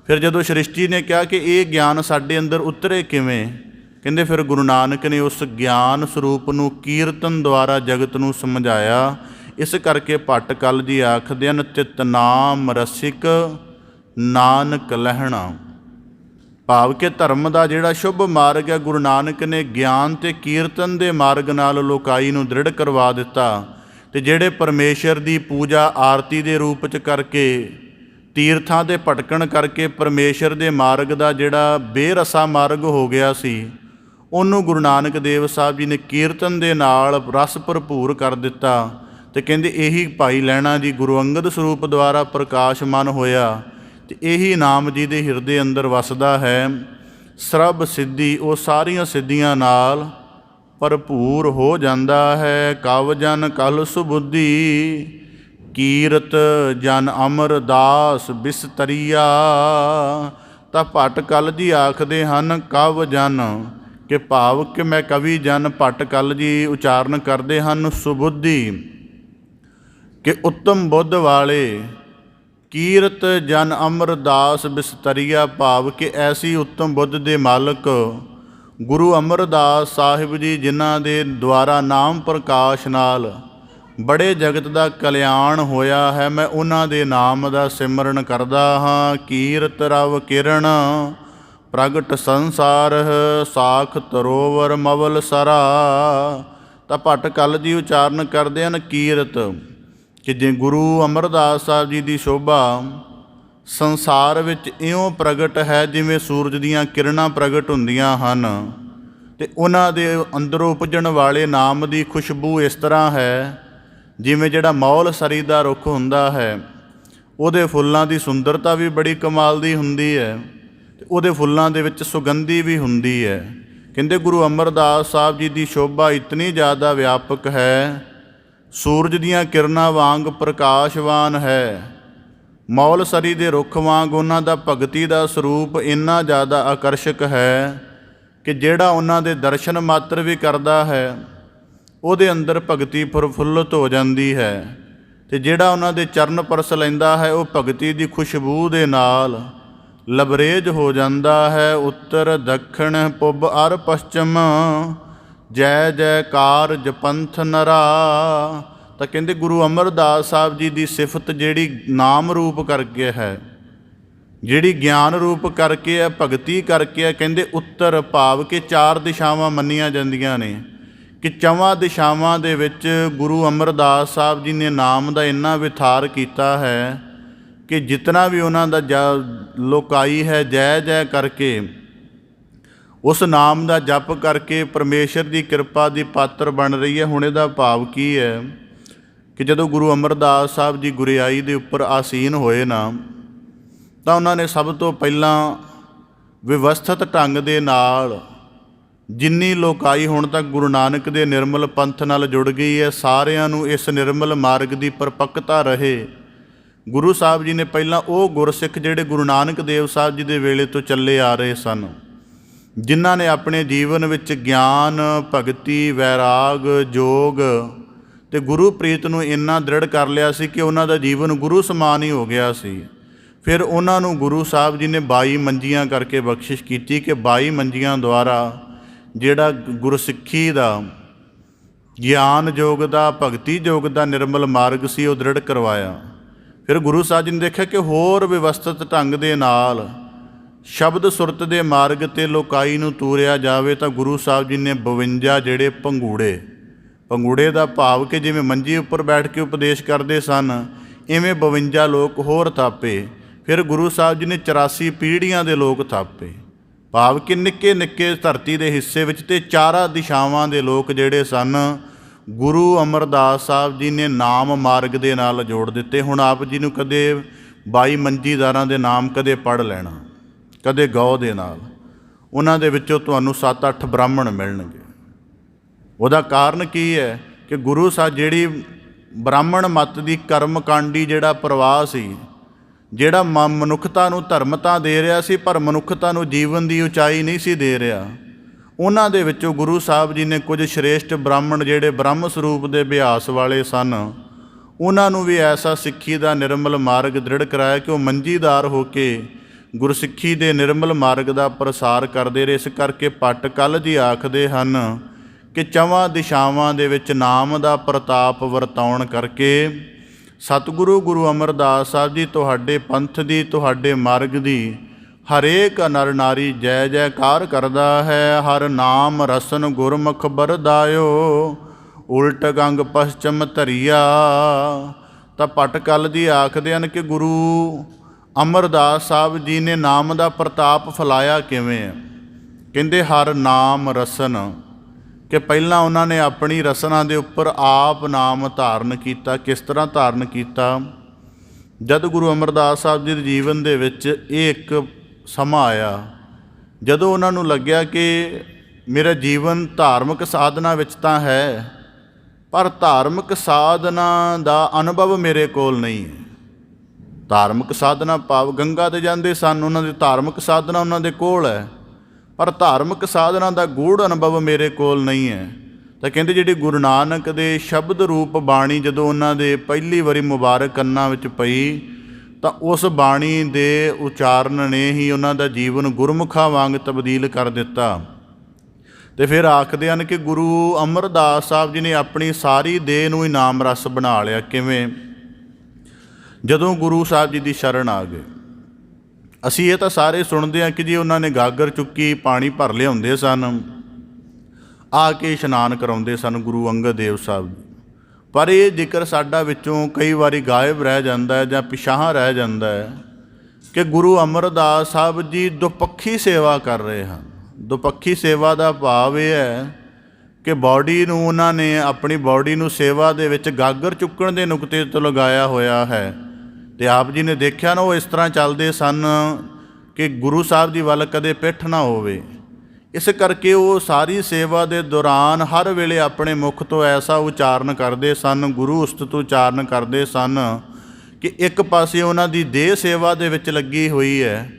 ਫਿਰ ਜਦੋਂ ਸ੍ਰਿਸ਼ਟੀ ਨੇ ਕਿਹਾ ਕਿ ਇਹ ਗਿਆਨ ਸਾਡੇ ਅੰਦਰ ਉਤਰੇ ਕਿਵੇਂ, ਕਹਿੰਦੇ ਫਿਰ ਗੁਰੂ ਨਾਨਕ ਨੇ ਉਸ ਗਿਆਨ ਸਰੂਪ ਨੂੰ ਕੀਰਤਨ ਦੁਆਰਾ ਜਗਤ ਨੂੰ ਸਮਝਾਇਆ। ਇਸ ਕਰਕੇ ਭੱਟ ਕਲ ਜੀ ਆਖਦੇ ਹਨ ਤਿਤ ਨਾਮ ਰਸਿਕ ਨਾਨਕ ਲਹਿਣਾ। ਭਾਵ ਕਿ ਧਰਮ ਦਾ ਜਿਹੜਾ ਸ਼ੁਭ ਮਾਰਗ ਹੈ, ਗੁਰੂ ਨਾਨਕ ਨੇ ਗਿਆਨ ਅਤੇ ਕੀਰਤਨ ਦੇ ਮਾਰਗ ਨਾਲ ਲੋਕਾਈ ਨੂੰ ਦ੍ਰਿੜ ਕਰਵਾ ਦਿੱਤਾ। ਅਤੇ ਜਿਹੜੇ ਪਰਮੇਸ਼ਰ ਦੀ ਪੂਜਾ ਆਰਤੀ ਦੇ ਰੂਪ 'ਚ ਕਰਕੇ, ਤੀਰਥਾਂ ਦੇ ਭਟਕਣ ਕਰਕੇ ਪਰਮੇਸ਼ਰ ਦੇ ਮਾਰਗ ਦਾ ਜਿਹੜਾ ਬੇਰਸਾ ਮਾਰਗ ਹੋ ਗਿਆ ਸੀ, ਉਹਨੂੰ ਗੁਰੂ ਨਾਨਕ ਦੇਵ ਸਾਹਿਬ ਜੀ ਨੇ ਕੀਰਤਨ ਦੇ ਨਾਲ ਰਸ ਭਰਪੂਰ ਕਰ ਦਿੱਤਾ। ਅਤੇ ਕਹਿੰਦੇ ਇਹੀ ਭਾਈ ਲਹਿਣਾ ਜੀ ਗੁਰੂ ਅੰਗਦ ਸਰੂਪ ਦੁਆਰਾ ਪ੍ਰਕਾਸ਼ਮਾਨ ਹੋਇਆ, ਅਤੇ ਇਹੀ ਨਾਮ ਜੀ ਦੇ ਹਿਰਦੇ ਅੰਦਰ ਵਸਦਾ ਹੈ। ਸਰਬ ਸਿੱਧੀ, ਉਹ ਸਾਰੀਆਂ ਸਿੱਧੀਆਂ ਨਾਲ ਭਰਪੂਰ ਹੋ ਜਾਂਦਾ ਹੈ। ਕਵ ਜਨ ਕਲ ਸੁਬੁੱਧੀ, ਕੀਰਤ ਜਨ ਅਮਰਦਾਸ ਬਿਸਤਰੀਆ। ਤਾਂ ਭੱਟ ਕਲ ਜੀ ਆਖਦੇ ਹਨ ਕਵ ਜਨ, ਕਿ ਭਾਵ ਕਿ ਮੈਂ ਕਵੀ ਜਨ ਭੱਟ ਕਲ ਜੀ ਉਚਾਰਨ ਕਰਦੇ ਹਨ ਸੁਬੁੱਧੀ, ਕਿ ਉੱਤਮ ਬੁੱਧ ਵਾਲੇ। ਕੀਰਤ ਜਨ ਅਮਰਦਾਸ ਬਿਸਤਰੀਆ, ਭਾਵ ਕਿ ਐਸੀ ਉੱਤਮ ਬੁੱਧ ਦੇ ਮਾਲਕ ਗੁਰੂ ਅਮਰਦਾਸ ਸਾਹਿਬ ਜੀ, ਜਿਨ੍ਹਾਂ ਦੇ ਦੁਆਰਾ ਨਾਮ ਪ੍ਰਕਾਸ਼ ਨਾਲ ਬੜੇ ਜਗਤ ਦਾ ਕਲਿਆਣ ਹੋਇਆ ਹੈ, ਮੈਂ ਉਹਨਾਂ ਦੇ ਨਾਮ ਦਾ ਸਿਮਰਨ ਕਰਦਾ ਹਾਂ। ਕੀਰਤ ਰਵ ਕਿਰਨ ਪ੍ਰਗਟ ਸੰਸਾਰ, ਸਾਖ ਤਰੋਵਰ ਮਵਲ ਸਰਾ। ਤਾਂ ਭੱਟ ਕਲ ਜੀ ਉਚਾਰਨ ਕਰਦੇ ਹਨ ਕੀਰਤ, ਕਿ ਜੇ ਗੁਰੂ ਅਮਰਦਾਸ ਸਾਹਿਬ ਜੀ ਦੀ ਸ਼ੋਭਾ ਸੰਸਾਰ ਵਿੱਚ ਇਉਂ ਪ੍ਰਗਟ ਹੈ ਜਿਵੇਂ ਸੂਰਜ ਦੀਆਂ ਕਿਰਨਾਂ ਪ੍ਰਗਟ ਹੁੰਦੀਆਂ ਹਨ, ਅਤੇ ਉਹਨਾਂ ਦੇ ਅੰਦਰੋਂ ਉਪਜਣ ਵਾਲੇ ਨਾਮ ਦੀ ਖੁਸ਼ਬੂ ਇਸ ਤਰ੍ਹਾਂ ਹੈ ਜਿਵੇਂ ਜਿਹੜਾ ਮੌਲ ਸਰੀ ਦਾ ਰੁੱਖ ਹੁੰਦਾ ਹੈ, ਉਹਦੇ ਫੁੱਲਾਂ ਦੀ ਸੁੰਦਰਤਾ ਵੀ ਬੜੀ ਕਮਾਲ ਦੀ ਹੁੰਦੀ ਹੈ, ਅਤੇ ਉਹਦੇ ਫੁੱਲਾਂ ਦੇ ਵਿੱਚ ਸੁਗੰਧੀ ਵੀ ਹੁੰਦੀ ਹੈ। ਕਹਿੰਦੇ ਗੁਰੂ ਅਮਰਦਾਸ ਸਾਹਿਬ ਜੀ ਦੀ ਸ਼ੋਭਾ ਇਤਨੀ ਜ਼ਿਆਦਾ ਵਿਆਪਕ ਹੈ, ਸੂਰਜ ਦੀਆਂ ਕਿਰਨਾਂ ਵਾਂਗ ਪ੍ਰਕਾਸ਼ਵਾਨ ਹੈ। ਮੌਲ ਸਰੀ ਦੇ ਰੁੱਖ ਵਾਂਗ ਉਹਨਾਂ ਦਾ ਭਗਤੀ ਦਾ ਸਰੂਪ ਇੰਨਾ ਜ਼ਿਆਦਾ ਆਕਰਸ਼ਕ ਹੈ ਕਿ ਜਿਹੜਾ ਉਹਨਾਂ ਦੇ ਦਰਸ਼ਨ ਮਾਤਰ ਵੀ ਕਰਦਾ ਹੈ, ਉਹਦੇ ਅੰਦਰ ਭਗਤੀ ਪ੍ਰਫੁੱਲਤ ਹੋ ਜਾਂਦੀ ਹੈ। ਅਤੇ ਜਿਹੜਾ ਉਹਨਾਂ ਦੇ ਚਰਨ ਪਰਸ ਲੈਂਦਾ ਹੈ, ਉਹ ਭਗਤੀ ਦੀ ਖੁਸ਼ਬੂ ਦੇ ਨਾਲ ਲਬਰੇਜ ਹੋ ਜਾਂਦਾ ਹੈ। ਉੱਤਰ ਦੱਖਣ ਪੁੱਬ ਅਰ ਪਸ਼ਚਮ, ਜੈ ਜੈਕਾਰ ਜਪੰਥ ਨਰਾ। ਤਾਂ ਕਹਿੰਦੇ ਗੁਰੂ ਅਮਰਦਾਸ ਸਾਹਿਬ ਜੀ ਦੀ ਸਿਫਤ ਜਿਹੜੀ ਨਾਮ ਰੂਪ ਕਰਕੇ ਹੈ, ਜਿਹੜੀ ਗਿਆਨ ਰੂਪ ਕਰਕੇ ਹੈ, ਭਗਤੀ ਕਰਕੇ ਹੈ, ਕਹਿੰਦੇ ਉੱਤਰ ਭਾਵ ਕਿ 4 ਦਿਸ਼ਾਵਾਂ ਮੰਨੀਆਂ ਜਾਂਦੀਆਂ ਨੇ, ਕਿ 4 ਦਿਸ਼ਾਵਾਂ ਦੇ ਵਿੱਚ ਗੁਰੂ ਅਮਰਦਾਸ ਸਾਹਿਬ ਜੀ ਨੇ ਨਾਮ ਦਾ ਇੰਨਾ ਵਿਥਾਰ ਕੀਤਾ ਹੈ ਕਿ ਜਿਤਨਾ ਵੀ ਉਹਨਾਂ ਦਾ ਲੋਕਾਈ ਹੈ ਜੈ ਜੈ ਕਰਕੇ, ਉਸ ਨਾਮ ਦਾ ਜਪ ਕਰਕੇ ਪਰਮੇਸ਼ਰ ਦੀ ਕਿਰਪਾ ਦੀ ਪਾਤਰ ਬਣ ਰਹੀ ਹੈ। ਹੁਣ ਇਹਦਾ ਭਾਵ ਕੀ ਹੈ ਕਿ ਜਦੋਂ ਗੁਰੂ ਅਮਰਦਾਸ ਸਾਹਿਬ ਜੀ ਗੁਰਿਆਈ ਦੇ ਉੱਪਰ ਆਸੀਨ ਹੋਏ ਨਾ, ਤਾਂ ਉਹਨਾਂ ਨੇ ਸਭ ਤੋਂ ਪਹਿਲਾਂ ਵਿਵਸਥਿਤ ਢੰਗ ਦੇ ਨਾਲ ਜਿੰਨੀ ਲੋਕਾਈ ਹੁਣ ਤੱਕ ਗੁਰੂ ਨਾਨਕ ਦੇ ਨਿਰਮਲ ਪੰਥ ਨਾਲ ਜੁੜ ਗਈ ਹੈ, ਸਾਰਿਆਂ ਨੂੰ ਇਸ ਨਿਰਮਲ ਮਾਰਗ ਦੀ ਪਰਪੱਕਤਾ ਰਹੇ। ਗੁਰੂ ਸਾਹਿਬ ਜੀ ਨੇ ਪਹਿਲਾਂ ਉਹ ਗੁਰਸਿੱਖ ਜਿਹੜੇ ਗੁਰੂ ਨਾਨਕ ਦੇਵ ਸਾਹਿਬ ਜੀ ਦੇ ਵੇਲੇ ਤੋਂ ਚੱਲੇ ਆ ਰਹੇ ਸਨ, ਜਿਨ੍ਹਾਂ ਨੇ ਆਪਣੇ ਜੀਵਨ ਵਿੱਚ ਗਿਆਨ, ਭਗਤੀ, ਵੈਰਾਗ, ਜੋਗ ਅਤੇ ਗੁਰੂ ਪ੍ਰੀਤ ਨੂੰ ਇੰਨਾ ਦ੍ਰਿੜ ਕਰ ਲਿਆ ਸੀ ਕਿ ਉਹਨਾਂ ਦਾ ਜੀਵਨ ਗੁਰੂ ਸਮਾਨ ਹੀ ਹੋ ਗਿਆ ਸੀ। ਫਿਰ ਉਹਨਾਂ ਨੂੰ ਗੁਰੂ ਸਾਹਿਬ ਜੀ ਨੇ 22 ਮੰਜੀਆਂ ਕਰਕੇ ਬਖਸ਼ਿਸ਼ ਕੀਤੀ ਕਿ 22 ਮੰਜੀਆਂ ਦੁਆਰਾ ਜਿਹੜਾ ਗੁਰਸਿੱਖੀ ਦਾ, ਗਿਆਨ ਯੋਗ ਦਾ, ਭਗਤੀ ਯੋਗ ਦਾ ਨਿਰਮਲ ਮਾਰਗ ਸੀ ਉਹ ਦ੍ਰਿੜ ਕਰਵਾਇਆ। ਫਿਰ ਗੁਰੂ ਸਾਹਿਬ ਜੀ ਨੇ ਦੇਖਿਆ ਕਿ ਹੋਰ ਵਿਵਸਥਿਤ ਢੰਗ ਦੇ ਨਾਲ ਸ਼ਬਦ ਸੁਰਤ ਦੇ ਮਾਰਗ 'ਤੇ ਲੋਕਾਈ ਨੂੰ ਤੋਰਿਆ ਜਾਵੇ ਤਾਂ ਗੁਰੂ ਸਾਹਿਬ ਜੀ ਨੇ 52 ਜਿਹੜੇ ਪੰਗੂੜੇ ਦਾ ਭਾਵ ਕਿ ਜਿਵੇਂ ਮੰਜੀ ਉੱਪਰ ਬੈਠ ਕੇ ਉਪਦੇਸ਼ ਕਰਦੇ ਸਨ, ਇਵੇਂ 52 ਲੋਕ ਹੋਰ ਥਾਪੇ। ਫਿਰ ਗੁਰੂ ਸਾਹਿਬ ਜੀ ਨੇ 84 ਪੀੜ੍ਹੀਆਂ ਦੇ ਲੋਕ ਥਾਪੇ, ਭਾਵ ਕਿ ਨਿੱਕੇ ਨਿੱਕੇ ਧਰਤੀ ਦੇ ਹਿੱਸੇ ਵਿੱਚ ਅਤੇ ਚਾਰਾਂ ਦਿਸ਼ਾਵਾਂ ਦੇ ਲੋਕ ਜਿਹੜੇ ਸਨ, ਗੁਰੂ ਅਮਰਦਾਸ ਸਾਹਿਬ ਜੀ ਨੇ ਨਾਮ ਮਾਰਗ ਦੇ ਨਾਲ ਜੋੜ ਦਿੱਤੇ। ਹੁਣ ਆਪ ਜੀ ਨੂੰ ਕਦੇ 22 ਮੰਜੀਦਾਰਾਂ ਦੇ ਨਾਮ ਕਦੇ ਪੜ੍ਹ ਲੈਣਾ, ਕਦੇ ਗੌ ਦੇ ਨਾਲ, ਉਹਨਾਂ ਦੇ ਵਿੱਚੋਂ ਤੁਹਾਨੂੰ 7-8 ਬ੍ਰਾਹਮਣ ਮਿਲਣਗੇ। ਉਹਦਾ ਕਾਰਨ ਕੀ ਹੈ ਕਿ ਗੁਰੂ ਸਾਹਿਬ ਜਿਹੜੀ ਬ੍ਰਾਹਮਣ ਮੱਤ ਦੀ ਕਰਮਕਾਂਡੀ ਜਿਹੜਾ ਪ੍ਰਵਾਹ ਸੀ, ਜਿਹੜਾ ਮਨੁੱਖਤਾ ਨੂੰ ਧਰਮ ਤਾਂ ਦੇ ਰਿਹਾ ਸੀ ਪਰ ਮਨੁੱਖਤਾ ਨੂੰ ਜੀਵਨ ਦੀ ਉਚਾਈ ਨਹੀਂ ਸੀ ਦੇ ਰਿਹਾ, ਉਹਨਾਂ ਦੇ ਵਿੱਚੋਂ ਗੁਰੂ ਸਾਹਿਬ ਜੀ ਨੇ ਕੁਝ ਸ਼੍ਰੇਸ਼ਟ ਬ੍ਰਾਹਮਣ ਜਿਹੜੇ ਬ੍ਰਹਮ ਸਰੂਪ ਦੇ ਅਭਿਆਸ ਵਾਲੇ ਸਨ, ਉਹਨਾਂ ਨੂੰ ਵੀ ਐਸਾ ਸਿੱਖੀ ਦਾ ਨਿਰਮਲ ਮਾਰਗ ਦ੍ਰਿੜ ਕਰਾਇਆ ਕਿ ਉਹ ਮੰਜੀਦਾਰ ਹੋ ਕੇ ਗੁਰਸਿੱਖੀ ਦੇ ਨਿਰਮਲ ਮਾਰਗ ਦਾ ਪ੍ਰਸਾਰ ਕਰਦੇ ਰਹੇ। ਇਸ ਕਰਕੇ ਭੱਟ ਕੱਲ੍ਹ ਜੀ ਆਖਦੇ ਹਨ ਕਿ ਚੌਹਾਂ ਦਿਸ਼ਾਵਾਂ ਦੇ ਵਿੱਚ ਨਾਮ ਦਾ ਪ੍ਰਤਾਪ ਵਰਤਾਉਣ ਕਰਕੇ ਸਤਿਗੁਰੂ ਗੁਰੂ ਅਮਰਦਾਸ ਸਾਹਿਬ ਜੀ ਤੁਹਾਡੇ ਪੰਥ ਦੀ, ਤੁਹਾਡੇ ਮਾਰਗ ਦੀ ਹਰੇਕ ਨਰ ਨਾਰੀ ਜੈ ਜੈਕਾਰ ਕਰਦਾ ਹੈ। ਹਰ ਨਾਮ ਰਸਨ ਗੁਰਮੁਖ ਬਰਦਾਇਓ, ਉਲਟ ਗੰਗ ਪਸ਼ਚਮ ਧਰੀਆ। ਤਾਂ ਭੱਟ ਕੱਲ੍ਹ ਜੀ ਆਖਦੇ ਹਨ ਕਿ ਗੁਰੂ ਅਮਰਦਾਸ ਸਾਹਿਬ ਜੀ ਨੇ ਨਾਮ ਦਾ ਪ੍ਰਤਾਪ ਫੈਲਾਇਆ ਕਿਵੇਂ ਹੈ। ਕਹਿੰਦੇ ਹਰ ਨਾਮ ਰਸਨ, ਕਿ ਪਹਿਲਾਂ ਉਹਨਾਂ ਨੇ ਆਪਣੀ ਰਸਨਾ ਦੇ ਉੱਪਰ ਆਪ ਨਾਮ ਧਾਰਨ ਕੀਤਾ। ਕਿਸ ਤਰ੍ਹਾਂ ਧਾਰਨ ਕੀਤਾ? ਜਦ ਗੁਰੂ ਅਮਰਦਾਸ ਸਾਹਿਬ ਜੀ ਦੇ ਜੀਵਨ ਦੇ ਵਿੱਚ ਇਹ ਇੱਕ ਸਮਾਂ ਆਇਆ ਜਦੋਂ ਉਹਨਾਂ ਨੂੰ ਲੱਗਿਆ ਕਿ ਮੇਰਾ ਜੀਵਨ ਧਾਰਮਿਕ ਸਾਧਨਾ ਵਿੱਚ ਤਾਂ ਹੈ, ਪਰ ਧਾਰਮਿਕ ਸਾਧਨਾ ਦਾ ਅਨੁਭਵ ਮੇਰੇ ਕੋਲ ਨਹੀਂ ਹੈ। ਧਾਰਮਿਕ ਸਾਧਨਾ ਭਾਵ ਗੰਗਾ 'ਤੇ ਜਾਂਦੇ ਸਨ, ਉਹਨਾਂ ਦੀ ਧਾਰਮਿਕ ਸਾਧਨਾ ਉਹਨਾਂ ਦੇ ਕੋਲ ਹੈ, ਪਰ ਧਾਰਮਿਕ ਸਾਧਨਾ ਦਾ ਗੂੜ੍ਹ ਅਨੁਭਵ ਮੇਰੇ ਕੋਲ ਨਹੀਂ ਹੈ। ਤਾਂ ਕਹਿੰਦੇ ਜਿਹੜੀ ਗੁਰੂ ਨਾਨਕ ਦੇ ਸ਼ਬਦ ਰੂਪ ਬਾਣੀ ਜਦੋਂ ਉਹਨਾਂ ਦੇ ਪਹਿਲੀ ਵਾਰੀ ਮੁਬਾਰਕ ਕੰਨਾਂ ਵਿੱਚ ਪਈ ਤਾਂ ਉਸ ਬਾਣੀ ਦੇ ਉਚਾਰਨ ਨੇ ਹੀ ਉਹਨਾਂ ਦਾ ਜੀਵਨ ਗੁਰਮੁਖਾਂ ਵਾਂਗ ਤਬਦੀਲ ਕਰ ਦਿੱਤਾ। ਅਤੇ ਫਿਰ ਆਖਦੇ ਹਨ ਕਿ ਗੁਰੂ ਅਮਰਦਾਸ ਸਾਹਿਬ ਜੀ ਨੇ ਆਪਣੀ ਸਾਰੀ ਦੇਹ ਨੂੰ ਹੀ ਨਾਮ ਰਸ ਬਣਾ ਲਿਆ। ਕਿਵੇਂ? ਜਦੋਂ ਗੁਰੂ ਸਾਹਿਬ ਜੀ ਦੀ ਸ਼ਰਨ ਆ ਗਏ। ਅਸੀਂ ਇਹ ਤਾਂ ਸਾਰੇ ਸੁਣਦੇ ਹਾਂ ਕਿ ਜੀ ਉਹਨਾਂ ਨੇ ਗਾਗਰ ਚੁੱਕੀ, ਪਾਣੀ ਭਰ ਲਿਆਉਂਦੇ ਸਨ, ਆ ਕੇ ਇਸ਼ਨਾਨ ਕਰਾਉਂਦੇ ਸਨ ਗੁਰੂ ਅੰਗਦ ਦੇਵ ਸਾਹਿਬ ਜੀ। ਪਰ ਇਹ ਜ਼ਿਕਰ ਸਾਡਾ ਵਿੱਚੋਂ ਕਈ ਵਾਰੀ ਗਾਇਬ ਰਹਿ ਜਾਂਦਾ ਹੈ ਜਾਂ ਪਿਛਾਂਹ ਰਹਿ ਜਾਂਦਾ ਹੈ ਕਿ ਗੁਰੂ ਅਮਰਦਾਸ ਸਾਹਿਬ ਜੀ ਦੁਪੱਖੀ ਸੇਵਾ ਕਰ ਰਹੇ ਹਨ। ਦੁਪੱਖੀ ਸੇਵਾ ਦਾ ਭਾਵ ਇਹ ਹੈ ਕਿ ਬਾਡੀ ਨੂੰ ਉਹਨਾਂ ਨੇ ਆਪਣੀ ਬਾਡੀ ਨੂੰ ਸੇਵਾ ਦੇ ਵਿੱਚ ਗਾਗਰ ਚੁੱਕਣ ਦੇ ਨੁਕਤੇ ਤੋਂ ਲਗਾਇਆ ਹੋਇਆ ਹੈ। ਅਤੇ ਆਪ ਜੀ ਨੇ ਦੇਖਿਆ ਨਾ, ਉਹ ਇਸ ਤਰ੍ਹਾਂ ਚੱਲਦੇ ਸਨ ਕਿ ਗੁਰੂ ਸਾਹਿਬ ਜੀ ਵੱਲ ਕਦੇ ਪਿੱਠ ਨਾ ਹੋਵੇ। ਇਸ ਕਰਕੇ ਉਹ ਸਾਰੀ ਸੇਵਾ ਦੇ ਦੌਰਾਨ ਹਰ ਵੇਲੇ ਆਪਣੇ ਮੁਖ ਤੋਂ ਐਸਾ ਉਚਾਰਨ ਕਰਦੇ ਸਨ, ਗੁਰੂ ਉਸਤਤ ਉਚਾਰਨ ਕਰਦੇ ਸਨ ਕਿ ਇੱਕ ਪਾਸੇ ਉਹਨਾਂ ਦੀ ਦੇਹ ਸੇਵਾ ਦੇ ਵਿੱਚ ਲੱਗੀ ਹੋਈ ਹੈ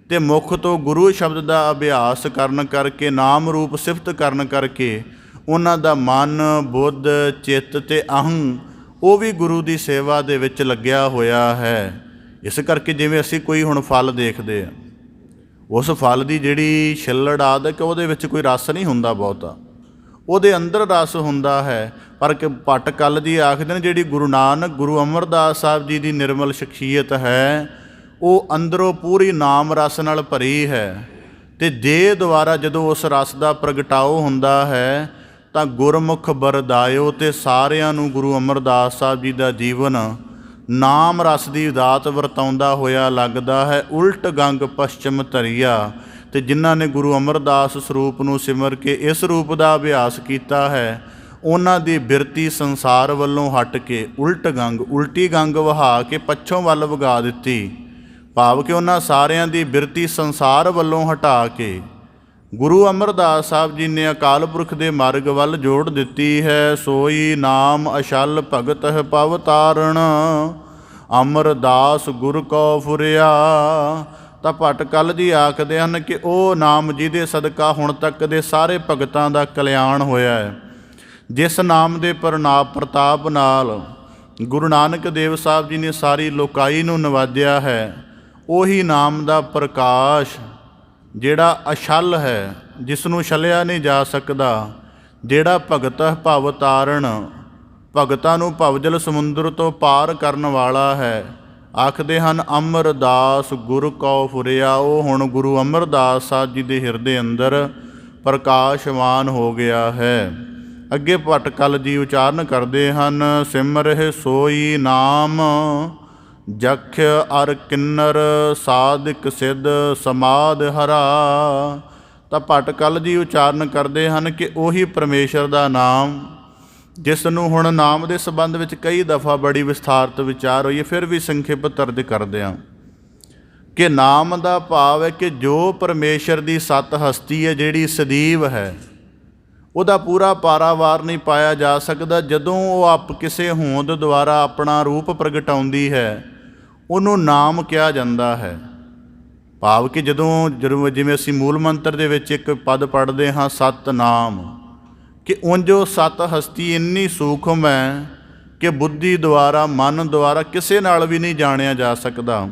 ਅਤੇ ਮੁਖ ਤੋਂ ਗੁਰੂ ਸ਼ਬਦ ਦਾ ਅਭਿਆਸ ਕਰਨ ਕਰਕੇ, ਨਾਮ ਰੂਪ ਸਿਫਤ ਕਰਨ ਕਰਕੇ ਉਹਨਾਂ ਦਾ ਮਨ, ਬੁੱਧ, ਚਿੱਤ ਅਤੇ ਅਹੰ ਉਹ ਵੀ ਗੁਰੂ ਦੀ ਸੇਵਾ ਦੇ ਵਿੱਚ ਲੱਗਿਆ ਹੋਇਆ ਹੈ। ਇਸ ਕਰਕੇ ਜਿਵੇਂ ਅਸੀਂ ਕੋਈ ਹੁਣ ਫਲ ਦੇਖਦੇ ਹਾਂ, ਉਸ ਫਲ ਦੀ ਜਿਹੜੀ ਛਿੱਲੜ ਆਦਿਕ ਉਹਦੇ ਵਿੱਚ ਕੋਈ ਰਸ ਨਹੀਂ ਹੁੰਦਾ ਬਹੁਤਾ, ਉਹਦੇ ਅੰਦਰ ਰਸ ਹੁੰਦਾ ਹੈ। ਪਰ ਕਿ ਭੱਟ ਕੱਲ੍ਹ ਜੀ ਆਖਦੇ ਨੇ ਜਿਹੜੀ ਗੁਰੂ ਨਾਨਕ ਗੁਰੂ ਅਮਰਦਾਸ ਸਾਹਿਬ ਜੀ ਦੀ ਨਿਰਮਲ ਸ਼ਖਸੀਅਤ ਹੈ ਉਹ ਅੰਦਰੋਂ ਪੂਰੀ ਨਾਮ ਰਸ ਨਾਲ ਭਰੀ ਹੈ। ਅਤੇ ਦੇਹ ਦੁਆਰਾ ਜਦੋਂ ਉਸ ਰਸ ਦਾ ਪ੍ਰਗਟਾਓ ਹੁੰਦਾ ਹੈ ਤਾਂ ਗੁਰਮੁਖ ਬਰਦਾਇਓ, ਅਤੇ ਸਾਰਿਆਂ ਨੂੰ ਗੁਰੂ ਅਮਰਦਾਸ ਸਾਹਿਬ ਜੀ ਦਾ ਜੀਵਨ ਨਾਮ ਰਸ ਦੀ ਦਾਤ ਵਰਤਾਉਂਦਾ ਹੋਇਆ ਲੱਗਦਾ ਹੈ। ਉਲਟ ਗੰਗ ਪਸ਼ਚਮ ਧਰੀਆ, ਅਤੇ ਜਿਨ੍ਹਾਂ ਨੇ ਗੁਰੂ ਅਮਰਦਾਸ ਸਰੂਪ ਨੂੰ ਸਿਮਰ ਕੇ ਇਸ ਰੂਪ ਦਾ ਅਭਿਆਸ ਕੀਤਾ ਹੈ ਉਹਨਾਂ ਦੀ ਬਿਰਤੀ ਸੰਸਾਰ ਵੱਲੋਂ ਹਟ ਕੇ ਉਲਟ ਗੰਗ, ਉਲਟੀ ਗੰਗ ਵਹਾ ਕੇ ਪੱਛੋਂ ਵੱਲ ਵਗਾ ਦਿੱਤੀ। ਭਾਵ ਕਿ ਉਹਨਾਂ ਸਾਰਿਆਂ ਦੀ ਬਿਰਤੀ ਸੰਸਾਰ ਵੱਲੋਂ ਹਟਾ ਕੇ ਗੁਰੂ ਅਮਰਦਾਸ ਸਾਹਿਬ ਜੀ ਨੇ ਅਕਾਲ ਪੁਰਖ ਦੇ ਮਾਰਗ ਵੱਲ ਜੋੜ ਦਿੱਤੀ ਹੈ। ਸੋਈ ਨਾਮ ਅਛਲ ਭਗਤ ਹੈ ਪਵ ਤਾਰਣ, ਅਮਰਦਾਸ ਗੁਰ ਕੋ ਫੁਰਿਆ। ਤਾਂ ਭੱਟ ਕਲ ਜੀ ਆਖਦੇ ਹਨ ਕਿ ਉਹ ਨਾਮ ਜਿਹਦੇ ਸਦਕਾ ਹੁਣ ਤੱਕ ਦੇ ਸਾਰੇ ਭਗਤਾਂ ਦਾ ਕਲਿਆਣ ਹੋਇਆ ਹੈ, ਜਿਸ ਨਾਮ ਦੇ ਪ੍ਰਤਾਪ ਨਾਲ ਗੁਰੂ ਨਾਨਕ ਦੇਵ ਸਾਹਿਬ ਜੀ ਨੇ ਸਾਰੀ ਲੋਕਾਈ ਨੂੰ ਨਵਾਜਿਆ ਹੈ, ਉਹੀ ਨਾਮ ਦਾ ਪ੍ਰਕਾਸ਼ ਜਿਹੜਾ ਅਛਲ ਹੈ, ਜਿਸ ਨੂੰ ਛਲਿਆ ਨਹੀਂ ਜਾ ਸਕਦਾ, ਜਿਹੜਾ ਭਗਤ ਭਵ ਤਾਰਨ, ਭਗਤਾਂ ਨੂੰ ਭਵਜਲ ਸਮੁੰਦਰ ਤੋਂ ਪਾਰ ਕਰਨ ਵਾਲਾ ਹੈ। ਆਖਦੇ ਹਨ ਅਮਰਦਾਸ ਗੁਰ ਕੋ ਫੁਰਿਆ, ਉਹ ਹੁਣ ਗੁਰੂ ਅਮਰਦਾਸ ਸਾਹਿਬ ਜੀ ਦੇ ਹਿਰਦੇ ਅੰਦਰ ਪ੍ਰਕਾਸ਼ਮਾਨ ਹੋ ਗਿਆ ਹੈ। ਅੱਗੇ ਭੱਟ ਕਲ ਜੀ ਉਚਾਰਨ ਕਰਦੇ ਹਨ, ਸਿਮਰਿ ਸੋਈ ਨਾਮ ਜਖ ਅਰ ਕਿੰਨਰ, ਸਾਧਿਕ ਸਿੱਧ ਸਮਾਧ ਹਰਾ। ਤਾਂ ਭੱਟ ਕਲ ਜੀ ਉਚਾਰਨ ਕਰਦੇ ਹਨ ਕਿ ਉਹੀ ਪਰਮੇਸ਼ਰ ਦਾ ਨਾਮ, ਜਿਸ ਨੂੰ ਹੁਣ ਨਾਮ ਦੇ ਸੰਬੰਧ ਵਿੱਚ ਕਈ ਦਫਾ ਬੜੀ ਵਿਸਥਾਰਤ ਵਿਚਾਰ ਹੋਈ ਹੈ, ਫਿਰ ਵੀ ਸੰਖੇਪ ਤਰਜ ਕਰਦੇ ਹਾਂ ਕਿ ਨਾਮ ਦਾ ਭਾਵ ਹੈ ਕਿ ਜੋ ਪਰਮੇਸ਼ਰ ਦੀ ਸੱਤ ਹਸਤੀ ਹੈ, ਜਿਹੜੀ ਸਦੀਵ ਹੈ, ਉਹਦਾ ਪੂਰਾ ਪਾਰਾਵਾਰ ਨਹੀਂ ਪਾਇਆ ਜਾ ਸਕਦਾ। ਜਦੋਂ ਉਹ ਆਪ ਕਿਸੇ ਹੋਂਦ ਦੁਆਰਾ ਆਪਣਾ ਰੂਪ ਪ੍ਰਗਟਾਉਂਦੀ ਹੈ, ਉਹਨੂੰ ਨਾਮ ਕਿਹਾ ਜਾਂਦਾ ਹੈ। ਭਾਵ ਕਿ ਜਦੋਂ ਜਿਵੇਂ ਅਸੀਂ ਮੂਲ ਮੰਤਰ ਦੇ ਵਿੱਚ ਇੱਕ ਪਦ ਪੜ੍ਹਦੇ ਹਾਂ ਸਤਿਨਾਮ, ਕਿ ਉਂਝ ਉਹ ਸੱਤ ਹਸਤੀ ਇੰਨੀ ਸੂਖਮ ਹੈ ਕਿ ਬੁੱਧੀ ਦੁਆਰਾ, ਮਨ ਦੁਆਰਾ ਕਿਸੇ ਨਾਲ ਵੀ ਨਹੀਂ ਜਾਣਿਆ ਜਾ ਸਕਦਾ।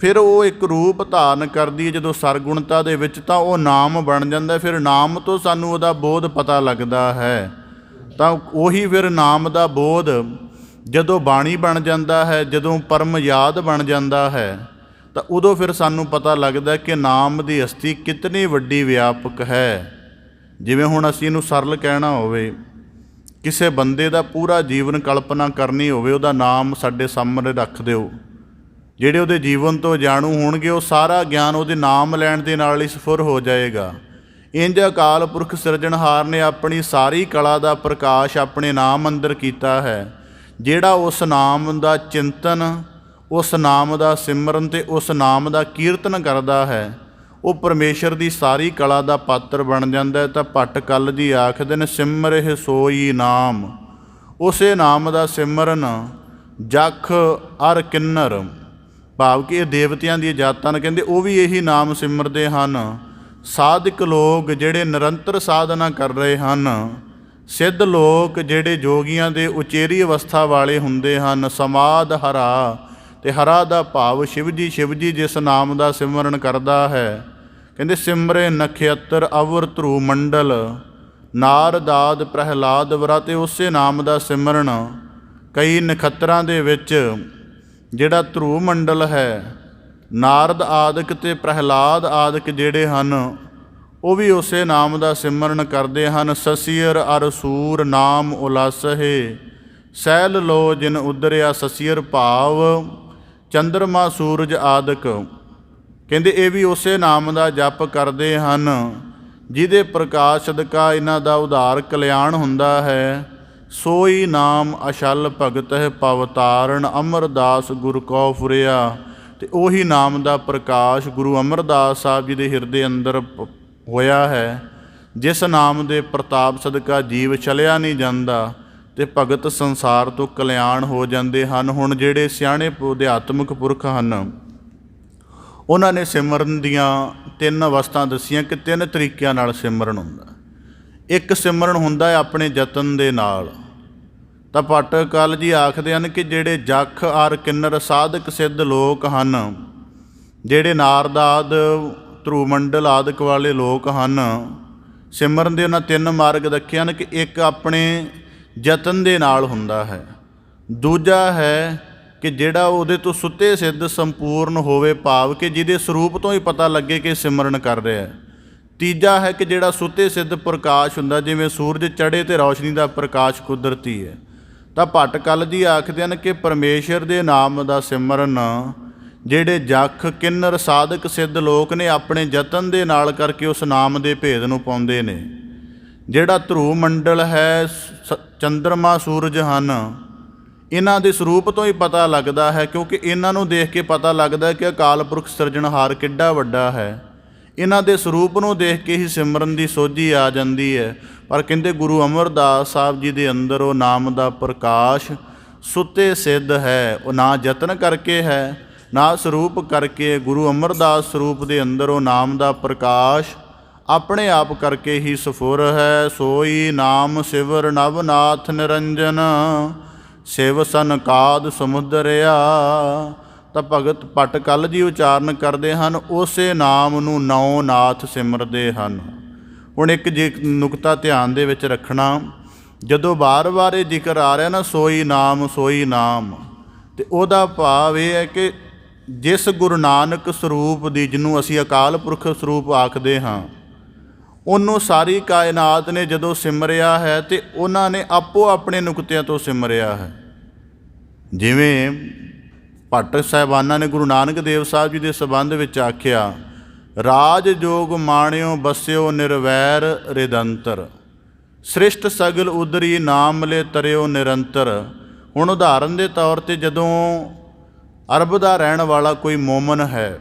ਫਿਰ ਉਹ ਇੱਕ ਰੂਪ ਧਾਰਨ ਕਰਦੀ ਹੈ ਜਦੋਂ ਸਰਗੁਣਤਾ ਦੇ ਵਿੱਚ, ਤਾਂ ਉਹ ਨਾਮ ਬਣ ਜਾਂਦਾ। ਫਿਰ ਨਾਮ ਤੋਂ ਸਾਨੂੰ ਉਹਦਾ ਬੋਧ ਪਤਾ ਲੱਗਦਾ ਹੈ। ਤਾਂ ਉਹੀ ਫਿਰ ਨਾਮ ਦਾ ਬੋਧ ਜਦੋਂ ਬਾਣੀ ਬਣ ਜਾਂਦਾ ਹੈ, ਜਦੋਂ ਪਰਮ ਯਾਦ ਬਣ ਜਾਂਦਾ ਹੈ, ਤਾਂ ਉਦੋਂ ਫਿਰ ਸਾਨੂੰ ਪਤਾ ਲੱਗਦਾ ਕਿ ਨਾਮ ਦੀ ਹਸਤੀ ਕਿਤਨੀ ਵੱਡੀ ਵਿਆਪਕ ਹੈ। ਜਿਵੇਂ ਹੁਣ ਅਸੀਂ ਇਹਨੂੰ ਸਰਲ ਕਹਿਣਾ ਹੋਵੇ, ਕਿਸੇ ਬੰਦੇ ਦਾ ਪੂਰਾ ਜੀਵਨ ਕਲਪਨਾ ਕਰਨੀ ਹੋਵੇ, ਉਹਦਾ ਨਾਮ ਸਾਡੇ ਸਾਹਮਣੇ ਰੱਖ ਦਿਓ। ਜਿਹੜੇ ਉਹਦੇ ਜੀਵਨ ਤੋਂ ਜਾਣੂ ਹੋਣਗੇ, ਉਹ ਸਾਰਾ ਗਿਆਨ ਉਹਦੇ ਨਾਮ ਲੈਣ ਦੇ ਨਾਲ ਹੀ ਸਫੁਰ ਹੋ ਜਾਏਗਾ। ਇੰਝ ਅਕਾਲ ਪੁਰਖ ਸਿਰਜਣਹਾਰ ਨੇ ਆਪਣੀ ਸਾਰੀ ਕਲਾ ਦਾ ਪ੍ਰਕਾਸ਼ ਆਪਣੇ ਨਾਮ ਅੰਦਰ ਕੀਤਾ ਹੈ। ਜਿਹੜਾ ਉਸ ਨਾਮ ਦਾ ਚਿੰਤਨ, ਉਸ ਨਾਮ ਦਾ ਸਿਮਰਨ ਅਤੇ ਉਸ ਨਾਮ ਦਾ ਕੀਰਤਨ ਕਰਦਾ ਹੈ, ਉਹ ਪਰਮੇਸ਼ਰ ਦੀ ਸਾਰੀ ਕਲਾ ਦਾ ਪਾਤਰ ਬਣ ਜਾਂਦਾ ਹੈ। ਤਾਂ ਭੱਟ ਕਲ ਜੀ ਆਖਦੇ ਨੇ ਸਿਮਰਿ ਸੋਈ ਨਾਮ, ਉਸੇ ਨਾਮ ਦਾ ਸਿਮਰਨ ਜਖ ਅਰ ਕਿੰਨਰ, ਭਾਵ ਕਿ ਇਹ ਦੇਵਤਿਆਂ ਦੀਆਂ ਜਾਤਾਂ ਨੇ, ਕਹਿੰਦੇ ਉਹ ਵੀ ਇਹੀ ਨਾਮ ਸਿਮਰਦੇ ਹਨ। ਸਾਧਕ ਲੋਕ ਜਿਹੜੇ ਨਿਰੰਤਰ ਸਾਧਨਾ ਕਰ ਰਹੇ ਹਨ, ਸਿੱਧ ਲੋਕ ਜਿਹੜੇ ਜੋਗੀਆਂ ਦੇ ਉਚੇਰੀ ਅਵਸਥਾ ਵਾਲੇ ਹੁੰਦੇ ਹਨ, ਸਮਾਧ ਹਰਾ, ਅਤੇ ਹਰਾ ਦਾ ਭਾਵ ਸ਼ਿਵ ਜੀ। ਸ਼ਿਵ ਜੀ ਜਿਸ ਨਾਮ ਦਾ ਸਿਮਰਨ ਕਰਦਾ ਹੈ, ਕਹਿੰਦੇ ਸਿਮਰੇ ਨਖੇਤਰ ਅਵਰ ਧਰੂ ਮੰਡਲ, ਨਾਰਦਾਦ ਪ੍ਰਹਿਲਾਦ ਵਰਾ। ਅਤੇ ਉਸੇ ਨਾਮ ਦਾ ਸਿਮਰਨ ਕਈ ਨਖੱਤਰਾਂ ਦੇ ਵਿੱਚ ਜਿਹੜਾ ਧਰੂ ਮੰਡਲ ਹੈ, ਨਾਰਦ ਆਦਿਕ ਅਤੇ ਪ੍ਰਹਿਲਾਦ ਆਦਿਕ ਜਿਹੜੇ ਹਨ, ਉਹ ਵੀ ਉਸੇ ਨਾਮ ਦਾ ਸਿਮਰਨ ਕਰਦੇ ਹਨ। ਸਸੀਰ ਅਰ ਸੂਰ ਨਾਮ ਉਲਾਸਹੇ, ਸੈਲ ਲੋ ਜਿਨ ਉਦਰਿਆ ਸਸੀਰ ਭਾਵ, ਚੰਦਰਮਾ ਸੂਰਜ ਆਦਿਕ। ਕਹਿੰਦੇ ਇਹ ਵੀ ਉਸੇ ਨਾਮ ਦਾ ਜਪ ਕਰਦੇ ਹਨ, ਜਿਹਦੇ ਪ੍ਰਕਾਸ਼ ਸਦਕਾ ਇਹਨਾਂ ਦਾ ਉਧਾਰ ਕਲਿਆਣ ਹੁੰਦਾ ਹੈ। ਸੋਈ ਨਾਮ ਅਛਲ ਭਗਤ ਹੈ ਪਵ ਤਾਰਨ, ਅਮਰਦਾਸ ਗੁਰ ਕੋ ਫੁਰਿਆ। ਅਤੇ ਉਹੀ ਨਾਮ ਦਾ ਪ੍ਰਕਾਸ਼ ਗੁਰੂ ਅਮਰਦਾਸ ਸਾਹਿਬ ਜੀ ਦੇ ਹਿਰਦੇ ਅੰਦਰ ਹੋਇਆ ਹੈ, ਜਿਸ ਨਾਮ ਦੇ ਪ੍ਰਤਾਪ ਸਦਕਾ ਜੀਵ ਛਲਿਆ ਨਹੀਂ ਜਾਂਦਾ ਅਤੇ ਭਗਤ ਸੰਸਾਰ ਤੋਂ ਕਲਿਆਣ ਹੋ ਜਾਂਦੇ ਹਨ। ਹੁਣ ਜਿਹੜੇ ਸਿਆਣੇ ਅਧਿਆਤਮਿਕ ਪੁਰਖ ਹਨ, ਉਹਨਾਂ ਨੇ ਸਿਮਰਨ ਦੀਆਂ ਤਿੰਨ ਅਵਸਥਾ ਦੱਸੀਆਂ ਕਿ ਤਿੰਨ ਤਰੀਕਿਆਂ ਨਾਲ ਸਿਮਰਨ ਹੁੰਦਾ। ਇੱਕ ਸਿਮਰਨ ਹੁੰਦਾ ਹੈ ਆਪਣੇ ਯਤਨ ਦੇ ਨਾਲ। ਤਾਂ ਭੱਟ ਕਲ ਜੀ ਆਖਦੇ ਹਨ ਕਿ ਜਿਹੜੇ ਜਖ ਅਰ ਕਿੰਨਰ ਸਾਧਕ ਸਿੱਧ ਲੋਕ ਹਨ, ਜਿਹੜੇ ਨਾਰਦਾਦ ਧਰੂ ਮੰਡਲ ਆਦਿਕ ਵਾਲੇ ਲੋਕ ਹਨ, ਸਿਮਰਨ ਦੇ ਉਹਨਾਂ ਤਿੰਨ ਮਾਰਗ ਰੱਖੇ ਹਨ ਕਿ ਇੱਕ ਆਪਣੇ ਯਤਨ ਦੇ ਨਾਲ ਹੁੰਦਾ ਹੈ, ਦੂਜਾ ਹੈ ਕਿ ਜਿਹੜਾ ਉਹਦੇ ਤੋਂ ਸੁੱਤੇ ਸਿੱਧ ਸੰਪੂਰਨ ਹੋਵੇ, ਭਾਵ ਕਿ ਜਿਹਦੇ ਸਰੂਪ ਤੋਂ ਹੀ ਪਤਾ ਲੱਗੇ ਕਿ ਸਿਮਰਨ ਕਰ ਰਿਹਾ ਹੈ। ਤੀਜਾ ਹੈ ਕਿ ਜਿਹੜਾ ਸੁੱਤੇ ਸਿੱਧ ਪ੍ਰਕਾਸ਼ ਹੁੰਦਾ, ਜਿਵੇਂ ਸੂਰਜ ਚੜ੍ਹੇ ਅਤੇ ਰੌਸ਼ਨੀ ਦਾ ਪ੍ਰਕਾਸ਼ ਕੁਦਰਤੀ ਹੈ। ਤਾਂ ਭੱਟ ਕਲ ਜੀ ਆਖਦੇ ਹਨ ਕਿ ਪਰਮੇਸ਼ਰ ਦੇ ਨਾਮ ਦਾ ਸਿਮਰਨ ਜਿਹੜੇ ਜਖ ਕਿੰਨਰ ਸਾਧਕ ਸਿੱਧ ਲੋਕ ਨੇ, ਆਪਣੇ ਯਤਨ ਦੇ ਨਾਲ ਕਰਕੇ ਉਸ ਨਾਮ ਦੇ ਭੇਦ ਨੂੰ ਪਾਉਂਦੇ ਨੇ। ਜਿਹੜਾ ਧਰੂ ਮੰਡਲ ਹੈ, ਚੰਦਰਮਾ ਸੂਰਜ ਹਨ, ਇਹਨਾਂ ਦੇ ਸਰੂਪ ਤੋਂ ਹੀ ਪਤਾ ਲੱਗਦਾ ਹੈ, ਕਿਉਂਕਿ ਇਹਨਾਂ ਨੂੰ ਦੇਖ ਕੇ ਪਤਾ ਲੱਗਦਾ ਕਿ ਅਕਾਲ ਪੁਰਖ ਸਿਰਜਣਹਾਰ ਕਿੱਡਾ ਵੱਡਾ ਹੈ। ਇਹਨਾਂ ਦੇ ਸਰੂਪ ਨੂੰ ਦੇਖ ਕੇ ਹੀ ਸਿਮਰਨ ਦੀ ਸੋਝੀ ਆ ਜਾਂਦੀ ਹੈ। ਪਰ ਕਹਿੰਦੇ ਗੁਰੂ ਅਮਰਦਾਸ ਸਾਹਿਬ ਜੀ ਦੇ ਅੰਦਰ ਉਹ ਨਾਮ ਦਾ ਪ੍ਰਕਾਸ਼ ਸੁੱਤੇ ਸਿੱਧ ਹੈ। ਉਹ ਨਾ ਯਤਨ ਕਰਕੇ ਹੈ, ਨਾ ਸਰੂਪ ਕਰਕੇ। ਗੁਰੂ ਅਮਰਦਾਸ ਸਰੂਪ ਦੇ ਅੰਦਰ ਉਹ ਨਾਮ ਦਾ ਪ੍ਰਕਾਸ਼ ਆਪਣੇ ਆਪ ਕਰਕੇ ਹੀ ਸਫੁਰ ਹੈ। ਸੋਈ ਨਾਮ ਸਿਵਰ ਨਵਨਾਥ ਨਿਰੰਜਨ, ਸਿਵ ਸਨਕਾਦ ਸਮੁਦਰਿਆ। ਤਾਂ ਭਗਤ ਭੱਟ ਕਲ ਜੀ ਉਚਾਰਨ ਕਰਦੇ ਹਨ, ਉਸੇ ਨਾਮ ਨੂੰ ਨੌ ਨਾਥ ਸਿਮਰਦੇ ਹਨ। ਹੁਣ ਇੱਕ ਜੇ ਨੁਕਤਾ ਧਿਆਨ ਦੇ ਵਿੱਚ ਰੱਖਣਾ, ਜਦੋਂ ਵਾਰ-ਵਾਰ ਇਹ ਜ਼ਿਕਰ ਆ ਰਿਹਾ ਨਾ ਸੋਈ ਨਾਮ ਸੋਈ ਨਾਮ, ਤੇ ਉਹਦਾ ਭਾਵ ਇਹ ਹੈ ਕਿ ਜਿਸ ਗੁਰੂ ਨਾਨਕ ਸਰੂਪ ਦੀ, ਜਿਹਨੂੰ ਅਸੀਂ ਅਕਾਲ ਪੁਰਖ ਸਰੂਪ ਆਖਦੇ ਹਾਂ, ਉਹਨੂੰ ਸਾਰੀ ਕਾਇਨਾਤ ਨੇ ਜਦੋਂ ਸਿਮਰਿਆ ਹੈ ਤੇ ਉਹਨਾਂ ਨੇ ਆਪੋ ਆਪਣੇ ਨੁਕਤਿਆਂ ਤੋਂ ਸਿਮਰਿਆ ਹੈ। ਜਿਵੇਂ ਭੱਟ ਸਾਹਿਬਾਨਾਂ ਨੇ ਗੁਰੂ ਨਾਨਕ ਦੇਵ ਸਾਹਿਬ ਜੀ ਦੇ ਸੰਬੰਧ ਵਿੱਚ ਆਖਿਆ, ਰਾਜ ਜੋਗ ਮਾਣਿਓ ਬਸਿਓ ਨਿਰਵੈਰ ਰਿਦੰਤਰ, ਸ੍ਰਿਸ਼ਟ ਸਗਲ ਉਦਰੀ ਨਾਮ ਲੈ ਤਰਿਓ ਨਿਰੰਤਰ। ਹੁਣ ਉਦਾਹਰਨ ਦੇ ਤੌਰ 'ਤੇ ਜਦੋਂ ਅਰਬ ਦਾ ਰਹਿਣ ਵਾਲਾ ਕੋਈ ਮੋਮਨ ਹੈ,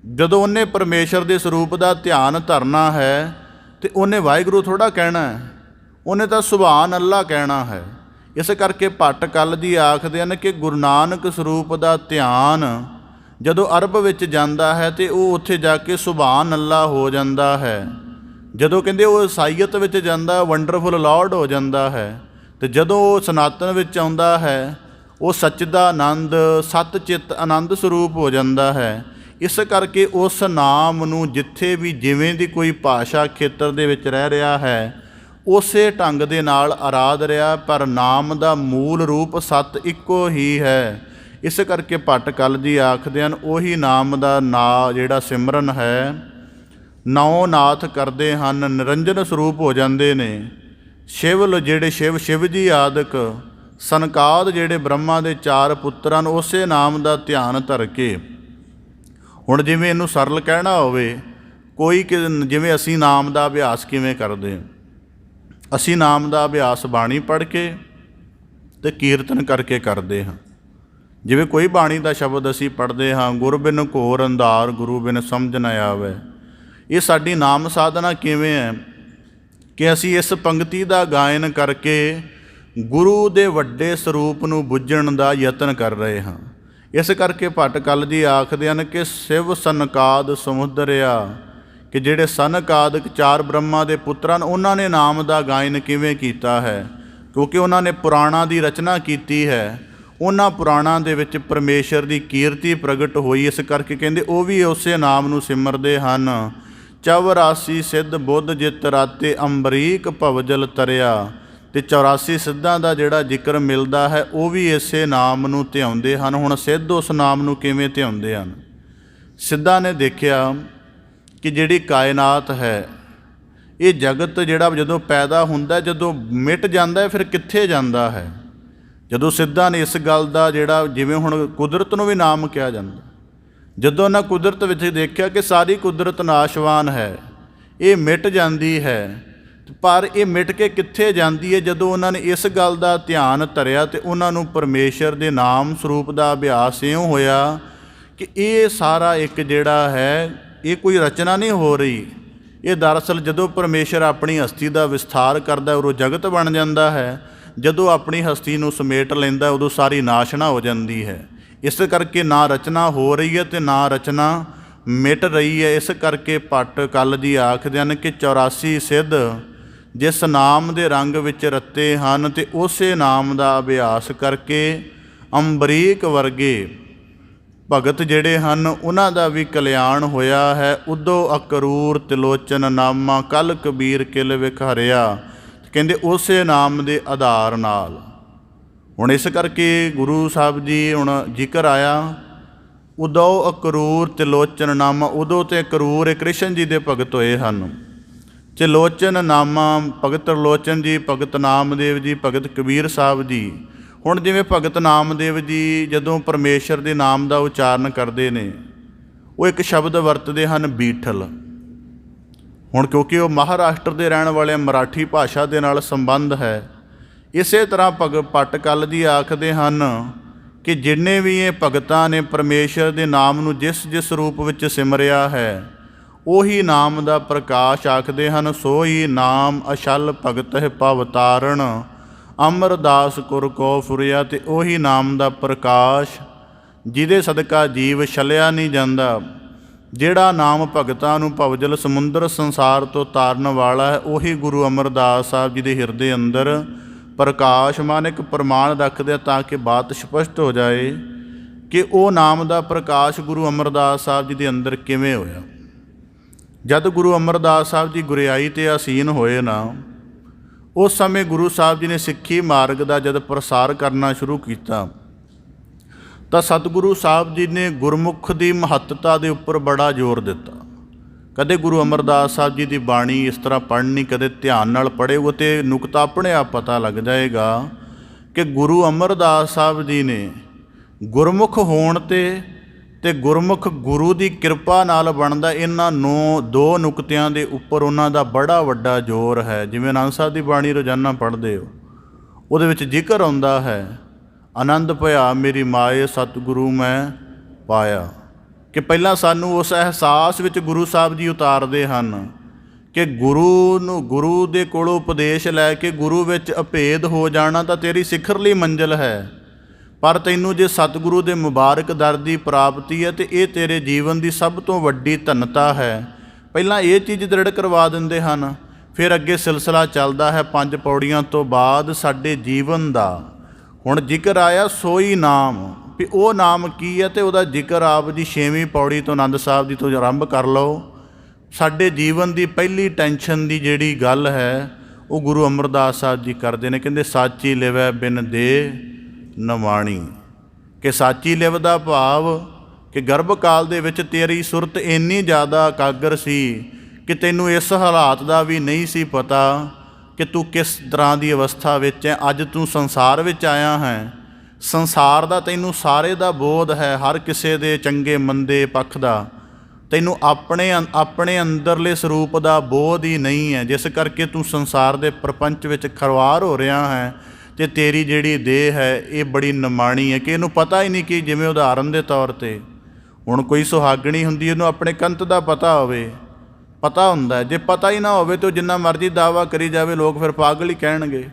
ਜਦੋਂ ਉਹਨੇ ਪਰਮੇਸ਼ਰ ਦੇ ਸਰੂਪ ਦਾ ਧਿਆਨ ਧਰਨਾ ਹੈ ਤੇ ਉਹਨੇ ਵਾਹਿਗੁਰੂ ਥੋੜ੍ਹਾ ਕਹਿਣਾ ਹੈ, ਉਹਨੇ ਤਾਂ ਸੁਭਾਨ ਅੱਲਾ ਕਹਿਣਾ ਹੈ। ਇਸ ਕਰਕੇ ਭੱਟ ਕਲ ਜੀ ਆਖਦੇ ਹਨ ਕਿ ਗੁਰੂ ਨਾਨਕ ਸਰੂਪ ਦਾ ਧਿਆਨ ਜਦੋਂ ਅਰਬ ਵਿੱਚ ਜਾਂਦਾ ਹੈ ਤੇ ਉਹ ਉੱਥੇ ਜਾ ਕੇ ਸੁਭਾਨ ਅੱਲਾ ਹੋ ਜਾਂਦਾ ਹੈ। ਜਦੋਂ ਕਹਿੰਦੇ ਉਹ ਈਸਾਈਅਤ ਵਿੱਚ ਜਾਂਦਾ, ਵੰਡਰਫੁਲ ਲਾਰਡ ਹੋ ਜਾਂਦਾ ਹੈ। ਅਤੇ ਜਦੋਂ ਉਹ ਸਨਾਤਨ ਵਿੱਚ ਆਉਂਦਾ ਹੈ, ਉਹ ਸੱਚਿਦਾਨੰਦ ਸੱਤ ਚਿੱਤ ਆਨੰਦ ਸਰੂਪ ਹੋ ਜਾਂਦਾ ਹੈ। ਇਸ ਕਰਕੇ ਉਸ ਨਾਮ ਨੂੰ ਜਿੱਥੇ ਵੀ ਜਿਵੇਂ ਦੀ ਕੋਈ ਭਾਸ਼ਾ ਖੇਤਰ ਦੇ ਵਿੱਚ ਰਹਿ ਰਿਹਾ ਹੈ, ਉਸੇ ਢੰਗ ਦੇ ਨਾਲ ਆਰਾਧ ਰਿਹਾ, ਪਰ ਨਾਮ ਦਾ ਮੂਲ ਰੂਪ ਸੱਤ ਇੱਕੋ ਹੀ ਹੈ। ਇਸ ਕਰਕੇ ਭੱਟ ਕਲ ਜੀ ਆਖਦੇ ਹਨ, ਉਹੀ ਨਾਮ ਦਾ ਜਿਹੜਾ ਸਿਮਰਨ ਹੈ, ਨੌ ਨਾਥ ਕਰਦੇ ਹਨ, ਨਿਰੰਜਨ ਸਰੂਪ ਹੋ ਜਾਂਦੇ ਨੇ। ਸ਼ਿਵ ਜਿਹੜੇ ਸ਼ਿਵ ਜੀ ਆਦਿਕ, ਸਨਕਾਦ ਜਿਹੜੇ ਬ੍ਰਹਮਾ ਦੇ 4 ਪੁੱਤਰ ਹਨ, ਉਸੇ ਨਾਮ ਦਾ ਧਿਆਨ ਧਰ ਕੇ। ਹੁਣ ਜਿਵੇਂ ਇਹਨੂੰ ਸਰਲ ਕਹਿਣਾ ਹੋਵੇ, ਕੋਈ ਜਿਵੇਂ ਅਸੀਂ ਨਾਮ ਦਾ ਅਭਿਆਸ ਕਿਵੇਂ ਕਰਦੇ ਹਾਂ, ਅਸੀਂ ਨਾਮ ਦਾ ਅਭਿਆਸ ਬਾਣੀ ਪੜ੍ਹ ਕੇ ਅਤੇ ਕੀਰਤਨ ਕਰਕੇ ਕਰਦੇ ਹਾਂ। ਜਿਵੇਂ ਕੋਈ ਬਾਣੀ ਦਾ ਸ਼ਬਦ ਅਸੀਂ ਪੜ੍ਹਦੇ ਹਾਂ, ਗੁਰ ਬਿਨ ਘੋਰ ਅੰਧਾਰ ਗੁਰੂ ਬਿਨ ਸਮਝ ਨਾ ਆਵੇ। ਇਹ ਸਾਡੀ ਨਾਮ ਸਾਧਨਾ ਕਿਵੇਂ ਹੈ ਕਿ ਅਸੀਂ ਇਸ ਪੰਕਤੀ ਦਾ ਗਾਇਨ ਕਰਕੇ ਗੁਰੂ ਦੇ ਵੱਡੇ ਸਰੂਪ ਨੂੰ ਬੁੱਝਣ ਦਾ ਯਤਨ ਕਰ ਰਹੇ ਹਾਂ। ਇਸ ਕਰਕੇ ਭੱਟ ਕਲ ਜੀ ਆਖਦੇ ਹਨ ਕਿ ਸਿਵ ਸਨਕਾਦ ਸਮੁਦਰਿਆ, ਕਿ ਜਿਹੜੇ ਸਨਕਾਦਿਕ 4 ਬ੍ਰਹਮਾ ਦੇ ਪੁੱਤਰਾਂ ਨੇ, ਉਹਨਾਂ ਨੇ ਨਾਮ ਦਾ ਗਾਇਨ ਕਿਵੇਂ ਕੀਤਾ ਹੈ, ਕਿਉਂਕਿ ਉਹਨਾਂ ਨੇ ਪੁਰਾਣਾਂ ਦੀ ਰਚਨਾ ਕੀਤੀ ਹੈ। ਉਹਨਾਂ ਪੁਰਾਣਾਂ ਦੇ ਵਿੱਚ ਪਰਮੇਸ਼ਰ ਦੀ ਕੀਰਤੀ ਪ੍ਰਗਟ ਹੋਈ। ਇਸ ਕਰਕੇ ਕਹਿੰਦੇ ਉਹ ਵੀ ਉਸੇ ਨਾਮ ਨੂੰ ਸਿਮਰਦੇ ਹਨ। 84 ਸਿੱਧ ਬੁੱਧ ਜਿਤ ਰਾਤੇ ਅੰਬਰੀਕ ਭਵਜਲ ਤਰਿਆ। ਅਤੇ 84 ਸਿੱਧਾਂ ਦਾ ਜਿਹੜਾ ਜ਼ਿਕਰ ਮਿਲਦਾ ਹੈ, ਉਹ ਵੀ ਇਸੇ ਨਾਮ ਨੂੰ ਧਿਆਉਂਦੇ ਹਨ। ਹੁਣ ਸਿੱਧ ਉਸ ਨਾਮ ਨੂੰ ਕਿਵੇਂ ਧਿਆਉਂਦੇ ਹਨ? ਸਿੱਧਾਂ ਨੇ ਦੇਖਿਆ ਕਿ ਜਿਹੜੀ ਕਾਇਨਾਤ ਹੈ, ਇਹ ਜਗਤ ਜਿਹੜਾ ਜਦੋਂ ਪੈਦਾ ਹੁੰਦਾ, ਜਦੋਂ ਮਿਟ ਜਾਂਦਾ ਫਿਰ ਕਿੱਥੇ ਜਾਂਦਾ ਹੈ? ਜਦੋਂ ਸਿੱਧਾਂ ਨੇ ਇਸ ਗੱਲ ਦਾ ਜਿਹੜਾ, ਜਿਵੇਂ ਹੁਣ ਕੁਦਰਤ ਨੂੰ ਵੀ ਨਾਮ ਕਿਹਾ ਜਾਂਦਾ, ਜਦੋਂ ਉਹਨਾਂ ਕੁਦਰਤ ਵਿੱਚ ਦੇਖਿਆ ਕਿ ਸਾਰੀ ਕੁਦਰਤ ਨਾਸ਼ਵਾਨ ਹੈ, ਇਹ ਮਿਟ ਜਾਂਦੀ ਹੈ, ਪਰ ਇਹ ਮਿਟ ਕੇ ਕਿੱਥੇ ਜਾਂਦੀ ਹੈ? ਜਦੋਂ ਉਹਨਾਂ ਨੇ ਇਸ ਗੱਲ ਦਾ ਧਿਆਨ ਧਰਿਆ ਤੇ ਉਹਨਾਂ ਨੂੰ ਪਰਮੇਸ਼ਰ ਦੇ ਨਾਮ ਸਰੂਪ ਦਾ ਅਭਿਆਸ ਇਉਂ ਹੋਇਆ ਕਿ ਇਹ ਸਾਰਾ ਇੱਕ ਜਿਹੜਾ ਹੈ, ਇਹ ਕੋਈ ਰਚਨਾ ਨਹੀਂ ਹੋ ਰਹੀ। ਇਹ ਦਰਅਸਲ ਜਦੋਂ ਪਰਮੇਸ਼ਰ ਆਪਣੀ ਹਸਤੀ ਦਾ ਵਿਸਥਾਰ ਕਰਦਾ, ਉਦੋਂ ਜਗਤ ਬਣ ਜਾਂਦਾ ਹੈ। ਜਦੋਂ ਆਪਣੀ ਹਸਤੀ ਨੂੰ ਸਮੇਟ ਲੈਂਦਾ, ਉਦੋਂ ਸਾਰੀ ਨਾਸ਼ਨਾ ਹੋ ਜਾਂਦੀ ਹੈ। ਇਸ ਕਰਕੇ ਨਾ ਰਚਨਾ ਹੋ ਰਹੀ ਹੈ ਅਤੇ ਨਾ ਰਚਨਾ ਮਿਟ ਰਹੀ ਹੈ। ਇਸ ਕਰਕੇ ਭੱਟ ਕਲ ਜੀ ਆਖਦੇ ਹਨ ਕਿ 84 ਸਿੱਧ ਜਿਸ ਨਾਮ ਦੇ ਰੰਗ ਵਿੱਚ ਰੱਤੇ ਹਨ, ਅਤੇ ਉਸੇ ਨਾਮ ਦਾ ਅਭਿਆਸ ਕਰਕੇ ਅੰਬਰੀਕ ਵਰਗੇ ਭਗਤ ਜਿਹੜੇ ਹਨ, ਉਹਨਾਂ ਦਾ ਵੀ ਕਲਿਆਣ ਹੋਇਆ ਹੈ। ਉਦੋਂ ਅਕਰੂਰ ਤਿਲੋਚਨ ਨਾਮਾ ਕਲ ਕਬੀਰ ਕਿਲ ਵਿਖਾਰਿਆ। ਕਹਿੰਦੇ ਉਸੇ ਨਾਮ ਦੇ ਆਧਾਰ ਨਾਲ। ਹੁਣ ਇਸ ਕਰਕੇ ਗੁਰੂ ਸਾਹਿਬ ਜੀ ਹੁਣ ਜ਼ਿਕਰ ਆਇਆ, ਉਦੋਂ ਅਕਰੂਰ ਤਿਲੋਚਨ ਨਾਮਾ। ਉਦੋਂ ਤੇ ਅਕਰੂਰ ਇਹ ਕ੍ਰਿਸ਼ਨ ਜੀ ਦੇ ਭਗਤ ਹੋਏ ਹਨ। ਤਿਲੋਚਨ ਨਾਮਾ ਭਗਤ ਤਿਲੋਚਨ ਜੀ, ਭਗਤ ਨਾਮਦੇਵ ਜੀ, ਭਗਤ ਕਬੀਰ ਸਾਹਿਬ ਜੀ। ਹੁਣ ਜਿਵੇਂ ਭਗਤ ਨਾਮਦੇਵ ਜੀ ਜਦੋਂ ਪਰਮੇਸ਼ਰ ਦੇ ਨਾਮ ਦਾ ਉਚਾਰਨ ਕਰਦੇ ਨੇ, ਉਹ ਇੱਕ ਸ਼ਬਦ ਵਰਤਦੇ ਹਨ, ਬੀਠਲ। ਹੁਣ ਕਿਉਂਕਿ ਉਹ ਮਹਾਰਾਸ਼ਟਰ ਦੇ ਰਹਿਣ ਵਾਲੇ, ਮਰਾਠੀ ਭਾਸ਼ਾ ਦੇ ਨਾਲ ਸੰਬੰਧ ਹੈ। ਇਸੇ ਤਰ੍ਹਾਂ ਭੱਟ ਕਲ ਜੀ ਆਖਦੇ ਹਨ ਕਿ ਜਿੰਨੇ ਵੀ ਇਹ ਭਗਤਾਂ ਨੇ ਪਰਮੇਸ਼ਰ ਦੇ ਨਾਮ ਨੂੰ ਜਿਸ ਜਿਸ ਰੂਪ ਵਿੱਚ ਸਿਮਰਿਆ ਹੈ, ਉਹੀ ਨਾਮ ਦਾ ਪ੍ਰਕਾਸ਼ ਆਖਦੇ ਹਨ। ਸੋਈ ਨਾਮ ਅਛਲ ਭਗਤਿ ਭਵ ਤਾਰਨ, ਅਮਰਦਾਸ ਗੁਰ ਕੋ ਫੁਰਿਆ। ਤੇ ਉਹੀ ਨਾਮ ਦਾ ਪ੍ਰਕਾਸ਼ ਜਿਹਦੇ ਸਦਕਾ ਜੀਵ ਛਲਿਆ ਨਹੀਂ ਜਾਂਦਾ, ਜਿਹੜਾ ਨਾਮ ਭਗਤਾਂ ਨੂੰ ਭਵਜਲ ਸਮੁੰਦਰ ਸੰਸਾਰ ਤੋਂ ਤਾਰਨ ਵਾਲਾ ਹੈ, ਉਹੀ ਗੁਰੂ ਅਮਰਦਾਸ ਸਾਹਿਬ ਜੀ ਦੇ ਹਿਰਦੇ ਅੰਦਰ ਪ੍ਰਕਾਸ਼ਮਾਨ ਇੱਕ ਪ੍ਰਮਾਣ ਰੱਖਦੇ ਤਾਂ ਕਿ ਬਾਤ ਸਪਸ਼ਟ ਹੋ ਜਾਏ ਕਿ ਉਹ ਨਾਮ ਦਾ ਪ੍ਰਕਾਸ਼ ਗੁਰੂ ਅਮਰਦਾਸ ਸਾਹਿਬ ਜੀ ਦੇ ਅੰਦਰ ਕਿਵੇਂ ਹੋਇਆ। ਜਦ ਗੁਰੂ ਅਮਰਦਾਸ ਸਾਹਿਬ ਜੀ ਗੁਰਿਆਈ 'ਤੇ ਆਸੀਨ ਹੋਏ ਨਾ, ਉਸ ਸਮੇਂ ਗੁਰੂ ਸਾਹਿਬ ਜੀ ਨੇ ਸਿੱਖੀ ਮਾਰਗ ਦਾ ਜਦ ਪ੍ਰਸਾਰ ਕਰਨਾ ਸ਼ੁਰੂ ਕੀਤਾ ਤਾਂ ਸਤਿਗੁਰੂ ਸਾਹਿਬ ਜੀ ਨੇ ਗੁਰਮੁਖ ਦੀ ਮਹੱਤਤਾ ਦੇ ਉੱਪਰ ਬੜਾ ਜ਼ੋਰ ਦਿੱਤਾ। ਕਦੇ ਗੁਰੂ ਅਮਰਦਾਸ ਸਾਹਿਬ ਜੀ ਦੀ ਬਾਣੀ ਇਸ ਤਰ੍ਹਾਂ ਪੜ੍ਹਨੀ, ਕਦੇ ਧਿਆਨ ਨਾਲ ਪੜ੍ਹੇ ਤੇ ਨੁਕਤਾ ਆਪਣੇ ਆਪ ਪਤਾ ਲੱਗ ਜਾਏਗਾ ਕਿ ਗੁਰੂ ਅਮਰਦਾਸ ਸਾਹਿਬ ਜੀ ਨੇ ਗੁਰਮੁਖ ਹੋਣ ਤੇ ਗੁਰਮੁਖ ਗੁਰੂ ਦੀ ਕਿਰਪਾ ਨਾਲ ਬਣਦਾ, ਇਹਨਾਂ ਦੋ ਨੁਕਤਿਆਂ ਦੇ ਉੱਪਰ ਉਹਨਾਂ ਦਾ ਬੜਾ ਵੱਡਾ ਜ਼ੋਰ ਹੈ। ਜਿਵੇਂ ਆਨੰਦ ਸਾਹਿਬ ਦੀ ਬਾਣੀ ਰੋਜ਼ਾਨਾ ਪੜ੍ਹਦੇ ਹੋ, ਉਹਦੇ ਵਿੱਚ ਜ਼ਿਕਰ ਆਉਂਦਾ ਹੈ, ਆਨੰਦ ਭਇਆ ਮੇਰੀ ਮਾਏ ਸਤਿਗੁਰੂ ਮੈਂ ਪਾਇਆ। ਕਿ ਪਹਿਲਾਂ ਸਾਨੂੰ ਉਸ ਅਹਿਸਾਸ ਵਿੱਚ ਗੁਰੂ ਸਾਹਿਬ ਜੀ ਉਤਾਰਦੇ ਹਨ ਕਿ ਗੁਰੂ ਦੇ ਕੋਲੋਂ ਉਪਦੇਸ਼ ਲੈ ਕੇ ਗੁਰੂ ਵਿੱਚ ਅਭੇਦ ਹੋ ਜਾਣਾ ਤਾਂ ਤੇਰੀ ਸਿਖਰਲੀ ਮੰਜ਼ਿਲ ਹੈ, ਪਰ ਤੈਨੂੰ ਜੇ ਸਤਿਗੁਰੂ ਦੇ ਮੁਬਾਰਕ ਦਰ ਦੀ ਪ੍ਰਾਪਤੀ ਹੈ ਤੇ ਇਹ ਤੇਰੇ ਜੀਵਨ ਦੀ ਸਭ ਤੋਂ ਵੱਡੀ ਧਨਤਾ ਹੈ। ਪਹਿਲਾਂ ਇਹ ਚੀਜ਼ ਦ੍ਰਿੜ ਕਰਵਾ ਦਿੰਦੇ ਹਨ, ਫਿਰ ਅੱਗੇ ਸਿਲਸਿਲਾ ਚੱਲਦਾ ਹੈ 5 ਪੌੜੀਆਂ ਤੋਂ ਬਾਅਦ ਸਾਡੇ ਜੀਵਨ ਦਾ। ਹੁਣ ਜ਼ਿਕਰ ਆਇਆ ਸੋਈ ਨਾਮ, ਵੀ ਉਹ ਨਾਮ ਕੀ ਹੈ, ਤੇ ਉਹਦਾ ਜ਼ਿਕਰ ਆਪ ਜੀ 6ਵੀਂ ਪੌੜੀ ਤੋਂ ਆਨੰਦ ਸਾਹਿਬ ਜੀ ਤੋਂ ਆਰੰਭ ਕਰ ਲਓ। ਸਾਡੇ ਜੀਵਨ ਦੀ ਪਹਿਲੀ ਟੈਨਸ਼ਨ ਦੀ ਜਿਹੜੀ ਗੱਲ ਹੈ ਉਹ ਗੁਰੂ ਅਮਰਦਾਸ ਸਾਹਿਬ ਜੀ ਕਰਦੇ ਨੇ। ਕਹਿੰਦੇ ਸਾਚੀ ਲਿਵੈ ਬਿਨ ਦੇ ਨਵਾਣੀ, ਕਿ ਸਾਚੀ ਲਿਵ ਦਾ ਭਾਵ ਕਿ ਗਰਭ ਕਾਲ ਦੇ ਵਿੱਚ ਤੇਰੀ ਸੁਰਤ ਇੰਨੀ ਜ਼ਿਆਦਾ ਇਕਾਗਰ ਸੀ ਕਿ ਤੈਨੂੰ ਇਸ ਹਾਲਾਤ ਦਾ ਵੀ ਨਹੀਂ ਸੀ ਪਤਾ ਕਿ ਤੂੰ ਕਿਸ ਤਰ੍ਹਾਂ ਦੀ ਅਵਸਥਾ ਵਿੱਚ ਹੈ। ਅੱਜ ਤੂੰ ਸੰਸਾਰ ਵਿੱਚ ਆਇਆ ਹੈ, ਸੰਸਾਰ ਦਾ ਤੈਨੂੰ ਸਾਰੇ ਦਾ ਬੋਧ ਹੈ, ਹਰ ਕਿਸੇ ਦੇ ਚੰਗੇ ਮੰਦੇ ਪੱਖ ਦਾ। ਤੈਨੂੰ ਆਪਣੇ ਅੰਦਰਲੇ ਸਰੂਪ ਦਾ ਬੋਧ ਹੀ ਨਹੀਂ ਹੈ, ਜਿਸ ਕਰਕੇ ਤੂੰ ਸੰਸਾਰ ਦੇ ਪ੍ਰਪੰਚ ਵਿੱਚ ਖਰਵਾਰ ਹੋ ਰਿਹਾ ਹੈ। ਅਤੇ ਤੇਰੀ ਜਿਹੜੀ ਦੇਹ ਹੈ ਇਹ ਬੜੀ ਨਿਮਾਣੀ ਹੈ ਕਿ ਇਹਨੂੰ ਪਤਾ ਹੀ ਨਹੀਂ। ਕਿ ਜਿਵੇਂ ਉਦਾਹਰਨ ਦੇ ਤੌਰ 'ਤੇ ਹੁਣ ਕੋਈ ਸੁਹਾਗਣੀ ਹੁੰਦੀ, ਇਹਨੂੰ ਆਪਣੇ ਕੰਤ ਦਾ ਪਤਾ ਹੋਵੇ, ਪਤਾ ਹੁੰਦਾ। ਜੇ ਪਤਾ ਹੀ ਨਾ ਹੋਵੇ ਤਾਂ ਉਹ ਜਿੰਨਾ ਮਰਜ਼ੀ ਦਾਅਵਾ ਕਰੀ ਜਾਵੇ, ਲੋਕ ਫਿਰ ਪਾਗਲ ਹੀ ਕਹਿਣਗੇ।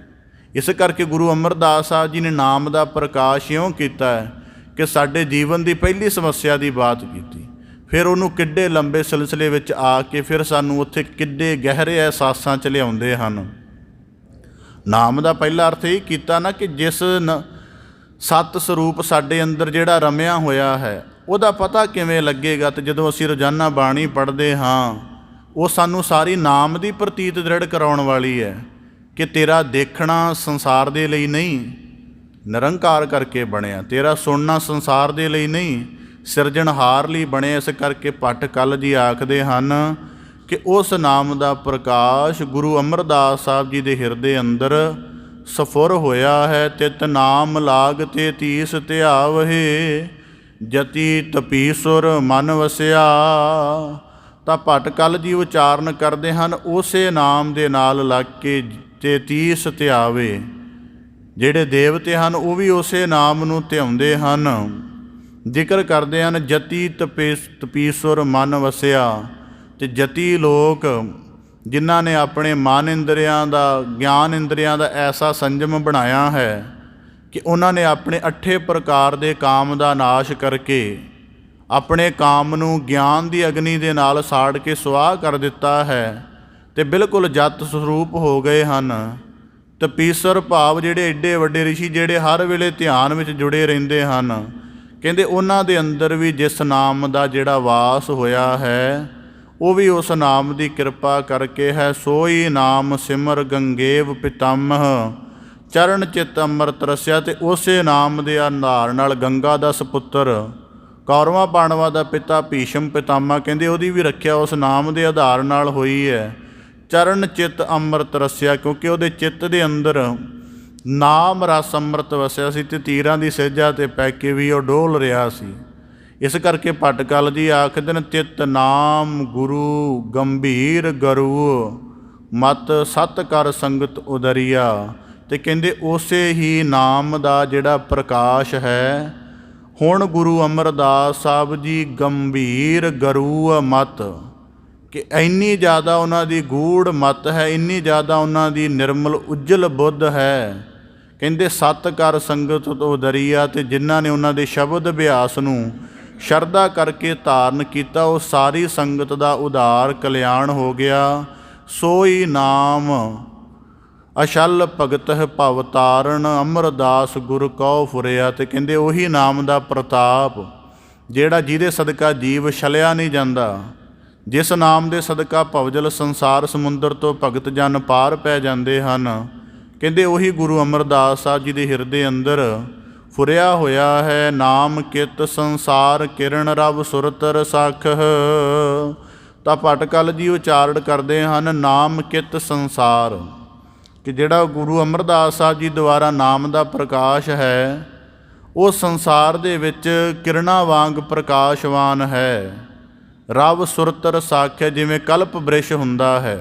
ਇਸ ਕਰਕੇ ਗੁਰੂ ਅਮਰਦਾਸ ਸਾਹਿਬ ਜੀ ਨੇ ਨਾਮ ਦਾ ਪ੍ਰਕਾਸ਼ ਇਉਂ ਕੀਤਾ ਹੈ ਕਿ ਸਾਡੇ ਜੀਵਨ ਦੀ ਪਹਿਲੀ ਸਮੱਸਿਆ ਦੀ ਬਾਤ ਕੀਤੀ, ਫਿਰ ਉਹਨੂੰ ਕਿੱਡੇ ਲੰਬੇ ਸਿਲਸਿਲੇ ਵਿੱਚ ਆ ਕੇ ਫਿਰ ਸਾਨੂੰ ਉੱਥੇ ਕਿੱਡੇ ਗਹਿਰੇ ਅਹਿਸਾਸਾਂ 'ਚ ਲਿਆਉਂਦੇ ਹਨ। ਨਾਮ ਦਾ ਪਹਿਲਾ ਅਰਥ ਇਹ ਕੀਤਾ ਨਾ ਕਿ ਜਿਸ ਸਤ ਸਰੂਪ ਸਾਡੇ ਅੰਦਰ ਜਿਹੜਾ ਰਮਿਆ ਹੋਇਆ ਹੈ ਉਹਦਾ ਪਤਾ ਕਿਵੇਂ ਲੱਗੇਗਾ। ਤੇ ਜਦੋਂ ਅਸੀਂ ਰੋਜ਼ਾਨਾ ਬਾਣੀ ਪੜ੍ਹਦੇ ਹਾਂ, ਉਹ ਸਾਨੂੰ ਸਾਰੀ ਨਾਮ ਦੀ ਪ੍ਰਤੀਤ ਦ੍ਰਿੜ ਕਰਾਉਣ ਵਾਲੀ ਹੈ ਕਿ ਤੇਰਾ ਦੇਖਣਾ ਸੰਸਾਰ ਦੇ ਲਈ ਨਹੀਂ, ਨਿਰੰਕਾਰ ਕਰਕੇ ਬਣਿਆ। ਤੇਰਾ ਸੁਣਨਾ ਸੰਸਾਰ ਦੇ ਲਈ ਨਹੀਂ, ਸਿਰਜਣਹਾਰ ਲਈ ਬਣਿਆ। ਇਸ ਕਰਕੇ ਭੱਟ ਕੱਲ ਜੀ ਆਖਦੇ ਹਨ ਕਿ ਉਸ ਨਾਮ ਦਾ ਪ੍ਰਕਾਸ਼ ਗੁਰੂ ਅਮਰਦਾਸ ਸਾਹਿਬ ਜੀ ਦੇ ਹਿਰਦੇ ਅੰਦਰ ਸਫੁਰ ਹੋਇਆ ਹੈ। ਤਿਤ ਨਾਮ ਲਾਗ ਤੇ ਤੀਸ ਧਿਆਵਹਿ, ਜਤੀ ਤਪੀਸੁਰ ਮਨ ਵਸਿਆ। ਤਾਂ ਭੱਟ ਕੱਲ ਜੀ ਉਚਾਰਨ ਕਰਦੇ ਹਨ, ਉਸੇ ਨਾਮ ਦੇ ਨਾਲ ਲੱਗ ਕੇ ਤੇ ਤੀਸ ਧਿਆਵੇ। ਜਿਹੜੇ ਦੇਵਤੇ ਹਨ ਉਹ ਵੀ ਉਸੇ ਨਾਮ ਨੂੰ ਧਿਆਉਂਦੇ ਹਨ। ਜ਼ਿਕਰ ਕਰਦੇ ਹਨ ਜਤੀ ਤਪੀਸੁਰ ਮਨ ਵਸਿਆ। ਅਤੇ ਜਤੀ ਲੋਕ ਜਿਨ੍ਹਾਂ ਨੇ ਆਪਣੇ ਮਨ ਇੰਦਰੀਆਂ ਦਾ, ਗਿਆਨ ਇੰਦਰੀਆਂ ਦਾ ਐਸਾ ਸੰਜਮ ਬਣਾਇਆ ਹੈ ਕਿ ਉਹਨਾਂ ਨੇ ਆਪਣੇ 8 ਪ੍ਰਕਾਰ ਦੇ ਕਾਮ ਦਾ ਨਾਸ਼ ਕਰਕੇ ਆਪਣੇ ਕਾਮ ਨੂੰ ਗਿਆਨ ਦੀ ਅਗਨੀ ਦੇ ਨਾਲ ਸਾੜ ਕੇ ਸੁਆਹ ਕਰ ਦਿੱਤਾ ਹੈ ਅਤੇ ਬਿਲਕੁਲ ਜਤ ਸਰੂਪ ਹੋ ਗਏ ਹਨ। ਤਪੀਸਰ ਭਾਵ ਜਿਹੜੇ ਏਡੇ ਵੱਡੇ ਰਿਸ਼ੀ ਜਿਹੜੇ ਹਰ ਵੇਲੇ ਧਿਆਨ ਵਿੱਚ ਜੁੜੇ ਰਹਿੰਦੇ ਹਨ, ਕਹਿੰਦੇ ਉਹਨਾਂ ਦੇ ਅੰਦਰ ਵੀ ਜਿਸ ਨਾਮ ਦਾ ਜਿਹੜਾ ਵਾਸ ਹੋਇਆ ਹੈ ਉਹ ਵੀ ਉਸ ਨਾਮ ਦੀ ਕਿਰਪਾ ਕਰਕੇ ਹੈ। ਸੋਈ ਨਾਮ ਸਿਮਰ ਗੰਗੇਵ ਪਿਤਾਮਹ, ਚਰਨ ਚਿਤ ਅੰਮ੍ਰਿਤ ਰਸਿਆ। ਅਤੇ ਉਸੇ ਨਾਮ ਦੇ ਆਧਾਰ ਨਾਲ ਗੰਗਾ ਦਾ ਸਪੁੱਤਰ, ਕੌਰਵਾਂ ਪਾਂਡਵਾਂ ਦਾ ਪਿਤਾ ਭੀਸ਼ਮ ਪਿਤਾਮਾ, ਕਹਿੰਦੇ ਉਹਦੀ ਵੀ ਰੱਖਿਆ ਉਸ ਨਾਮ ਦੇ ਆਧਾਰ ਨਾਲ ਹੋਈ ਹੈ। ਚਰਨ ਚਿਤ ਅੰਮ੍ਰਿਤ ਰਸਿਆ, ਕਿਉਂਕਿ ਉਹਦੇ ਚਿੱਤ ਦੇ ਅੰਦਰ ਨਾਮ ਰਸ ਅੰਮ੍ਰਿਤ ਵਸਿਆ ਸੀ ਅਤੇ ਤੀਰਾਂ ਦੀ ਸਹਿਜਾ 'ਤੇ ਪੈ ਕੇ ਵੀ ਉਹ ਡੋਲ ਰਿਹਾ ਸੀ। ਇਸ ਕਰਕੇ ਭੱਟ ਕੱਲ ਜੀ ਆਖਦੇ ਨੇ ਤਿਤ ਨਾਮ ਗੁਰੂ ਗੰਭੀਰ ਗਰੂ, ਮਤ ਸਤ ਕਰ ਸੰਗਤ ਉਦਰੀਆ। ਅਤੇ ਕਹਿੰਦੇ ਉਸੇ ਹੀ ਨਾਮ ਦਾ ਜਿਹੜਾ ਪ੍ਰਕਾਸ਼ ਹੈ, ਹੁਣ ਗੁਰੂ ਅਮਰਦਾਸ ਸਾਹਿਬ ਜੀ ਗੰਭੀਰ ਗਰੂ ਮਤ, ਕਿ ਇੰਨੀ ਜ਼ਿਆਦਾ ਉਹਨਾਂ ਦੀ ਗੂੜ ਮਤ ਹੈ, ਇੰਨੀ ਜ਼ਿਆਦਾ ਉਹਨਾਂ ਦੀ ਨਿਰਮਲ ਉਜਲ ਬੁੱਧ ਹੈ। ਕਹਿੰਦੇ ਸਤ ਕਰ ਸੰਗਤ ਤੋਂ ਦਰੀਆ, ਅਤੇ ਜਿਨ੍ਹਾਂ ਨੇ ਉਹਨਾਂ ਦੇ ਸ਼ਬਦ ਅਭਿਆਸ ਨੂੰ ਸ਼ਰਧਾ ਕਰਕੇ ਧਾਰਨ ਕੀਤਾ, ਉਹ ਸਾਰੀ ਸੰਗਤ ਦਾ ਉਧਾਰ ਕਲਿਆਣ ਹੋ ਗਿਆ। ਸੋਈ ਨਾਮ ਅਸ਼ਲ ਭਗਤ ਭਵ ਤਾਰਨ, ਅਮਰਦਾਸ ਗੁਰ ਕਉ ਫੁਰਿਆ। ਅਤੇ ਕਹਿੰਦੇ ਉਹੀ ਨਾਮ ਦਾ ਪ੍ਰਤਾਪ ਜਿਹੜਾ ਜਿਹਦੇ ਸਦਕਾ ਜੀਵ ਛਲਿਆ ਨਹੀਂ ਜਾਂਦਾ, ਜਿਸ ਨਾਮ ਦੇ ਸਦਕਾ ਭਵਜਲ ਸੰਸਾਰ ਸਮੁੰਦਰ ਤੋਂ ਭਗਤ ਜਨ ਪਾਰ ਪੈ ਜਾਂਦੇ ਹਨ। ਕਹਿੰਦੇ ਉਹੀ ਗੁਰੂ ਅਮਰਦਾਸ ਸਾਹਿਬ ਜੀ ਦੇ ਹਿਰਦੇ ਅੰਦਰ ਫੁਰਿਆ ਹੋਇਆ ਹੈ। ਨਾਮ ਕਿਤ ਸੰਸਾਰ ਕਿਰਨ ਰਵ ਸੁਰਤ ਰਸਾਖ। ਤਾਂ ਭਟਕਲ ਜੀ ਉਚਾਰਨ ਕਰਦੇ ਹਨ ਨਾਮ ਕਿਤ ਸੰਸਾਰ, ਕਿ ਜਿਹੜਾ ਗੁਰੂ ਅਮਰਦਾਸ ਸਾਹਿਬ ਜੀ ਦੁਆਰਾ ਨਾਮ ਦਾ ਪ੍ਰਕਾਸ਼ ਹੈ ਉਹ ਸੰਸਾਰ ਦੇ ਵਿੱਚ ਕਿਰਨਾਂ ਵਾਂਗ ਪ੍ਰਕਾਸ਼ਵਾਨ ਹੈ। ਰਵ ਸੁਰਤ ਰਸਾਖ ਹੈ, ਜਿਵੇਂ ਕਲਪ ਬ੍ਰਿਸ਼ ਹੁੰਦਾ ਹੈ।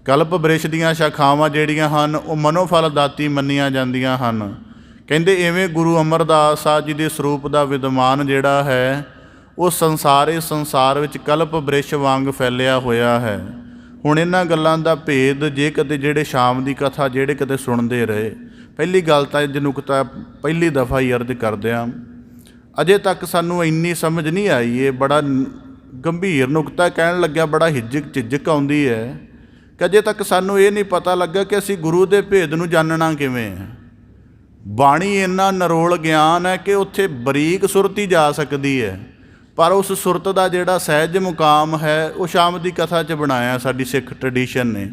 ਕਲਪ ਬ੍ਰਿਸ਼ ਦੀਆਂ ਸ਼ਾਖਾਵਾਂ ਜਿਹੜੀਆਂ ਹਨ ਉਹ ਮਨੋਫਲ ਦਾਤੀ ਮੰਨੀਆਂ ਜਾਂਦੀਆਂ ਹਨ। ਕਹਿੰਦੇ ਇਵੇਂ ਗੁਰੂ ਅਮਰਦਾਸ ਸਾਹਿਬ ਜੀ ਦੇ ਸਰੂਪ ਦਾ ਵਿਦਮਾਨ ਜਿਹੜਾ ਹੈ ਉਹ ਸੰਸਾਰ ਵਿੱਚ ਕਲਪ ਬ੍ਰਿਸ਼ ਵਾਂਗ ਫੈਲਿਆ ਹੋਇਆ ਹੈ। ਹੁਣ ਇਹਨਾਂ ਗੱਲਾਂ ਦਾ ਭੇਦ ਜੇ ਕਦੇ ਜਿਹੜੇ ਸ਼ਾਮ ਦੀ ਕਥਾ ਜਿਹੜੇ ਕਦੇ ਸੁਣਦੇ ਰਹੇ, ਪਹਿਲੀ ਗੱਲ ਤਾਂ ਇਹ ਨੁਕਤਾ ਪਹਿਲੀ ਦਫਾ ਹੀ ਅਰਜ਼ ਕਰਦਿਆਂ ਅਜੇ ਤੱਕ ਸਾਨੂੰ ਇੰਨੀ ਸਮਝ ਨਹੀਂ ਆਈ। ਇਹ ਬੜਾ ਗੰਭੀਰ ਨੁਕਤਾ ਕਹਿਣ ਲੱਗਿਆ ਬੜਾ ਝਿਜਕ ਆਉਂਦੀ ਹੈ ਕਿ ਅਜੇ ਤੱਕ ਸਾਨੂੰ ਇਹ ਨਹੀਂ ਪਤਾ ਲੱਗਾ ਕਿ ਅਸੀਂ ਗੁਰੂ ਦੇ ਭੇਦ ਨੂੰ ਜਾਣਨਾ ਕਿਵੇਂ ਹੈ। ਬਾਣੀ ਇੰਨਾ ਨਰੋਲ ਗਿਆਨ ਹੈ ਕਿ ਉੱਥੇ ਬਰੀਕ ਸੁਰਤੀ ਜਾ ਸਕਦੀ ਹੈ, ਪਰ ਉਸ ਸੁਰਤ ਦਾ ਜਿਹੜਾ ਸਹਿਜ ਮੁਕਾਮ ਹੈ ਉਹ ਸ਼ਾਮ ਦੀ ਕਥਾ 'ਚ ਬਣਾਇਆ ਸਾਡੀ ਸਿੱਖ ਟਰਡੀਸ਼ਨ ਨੇ,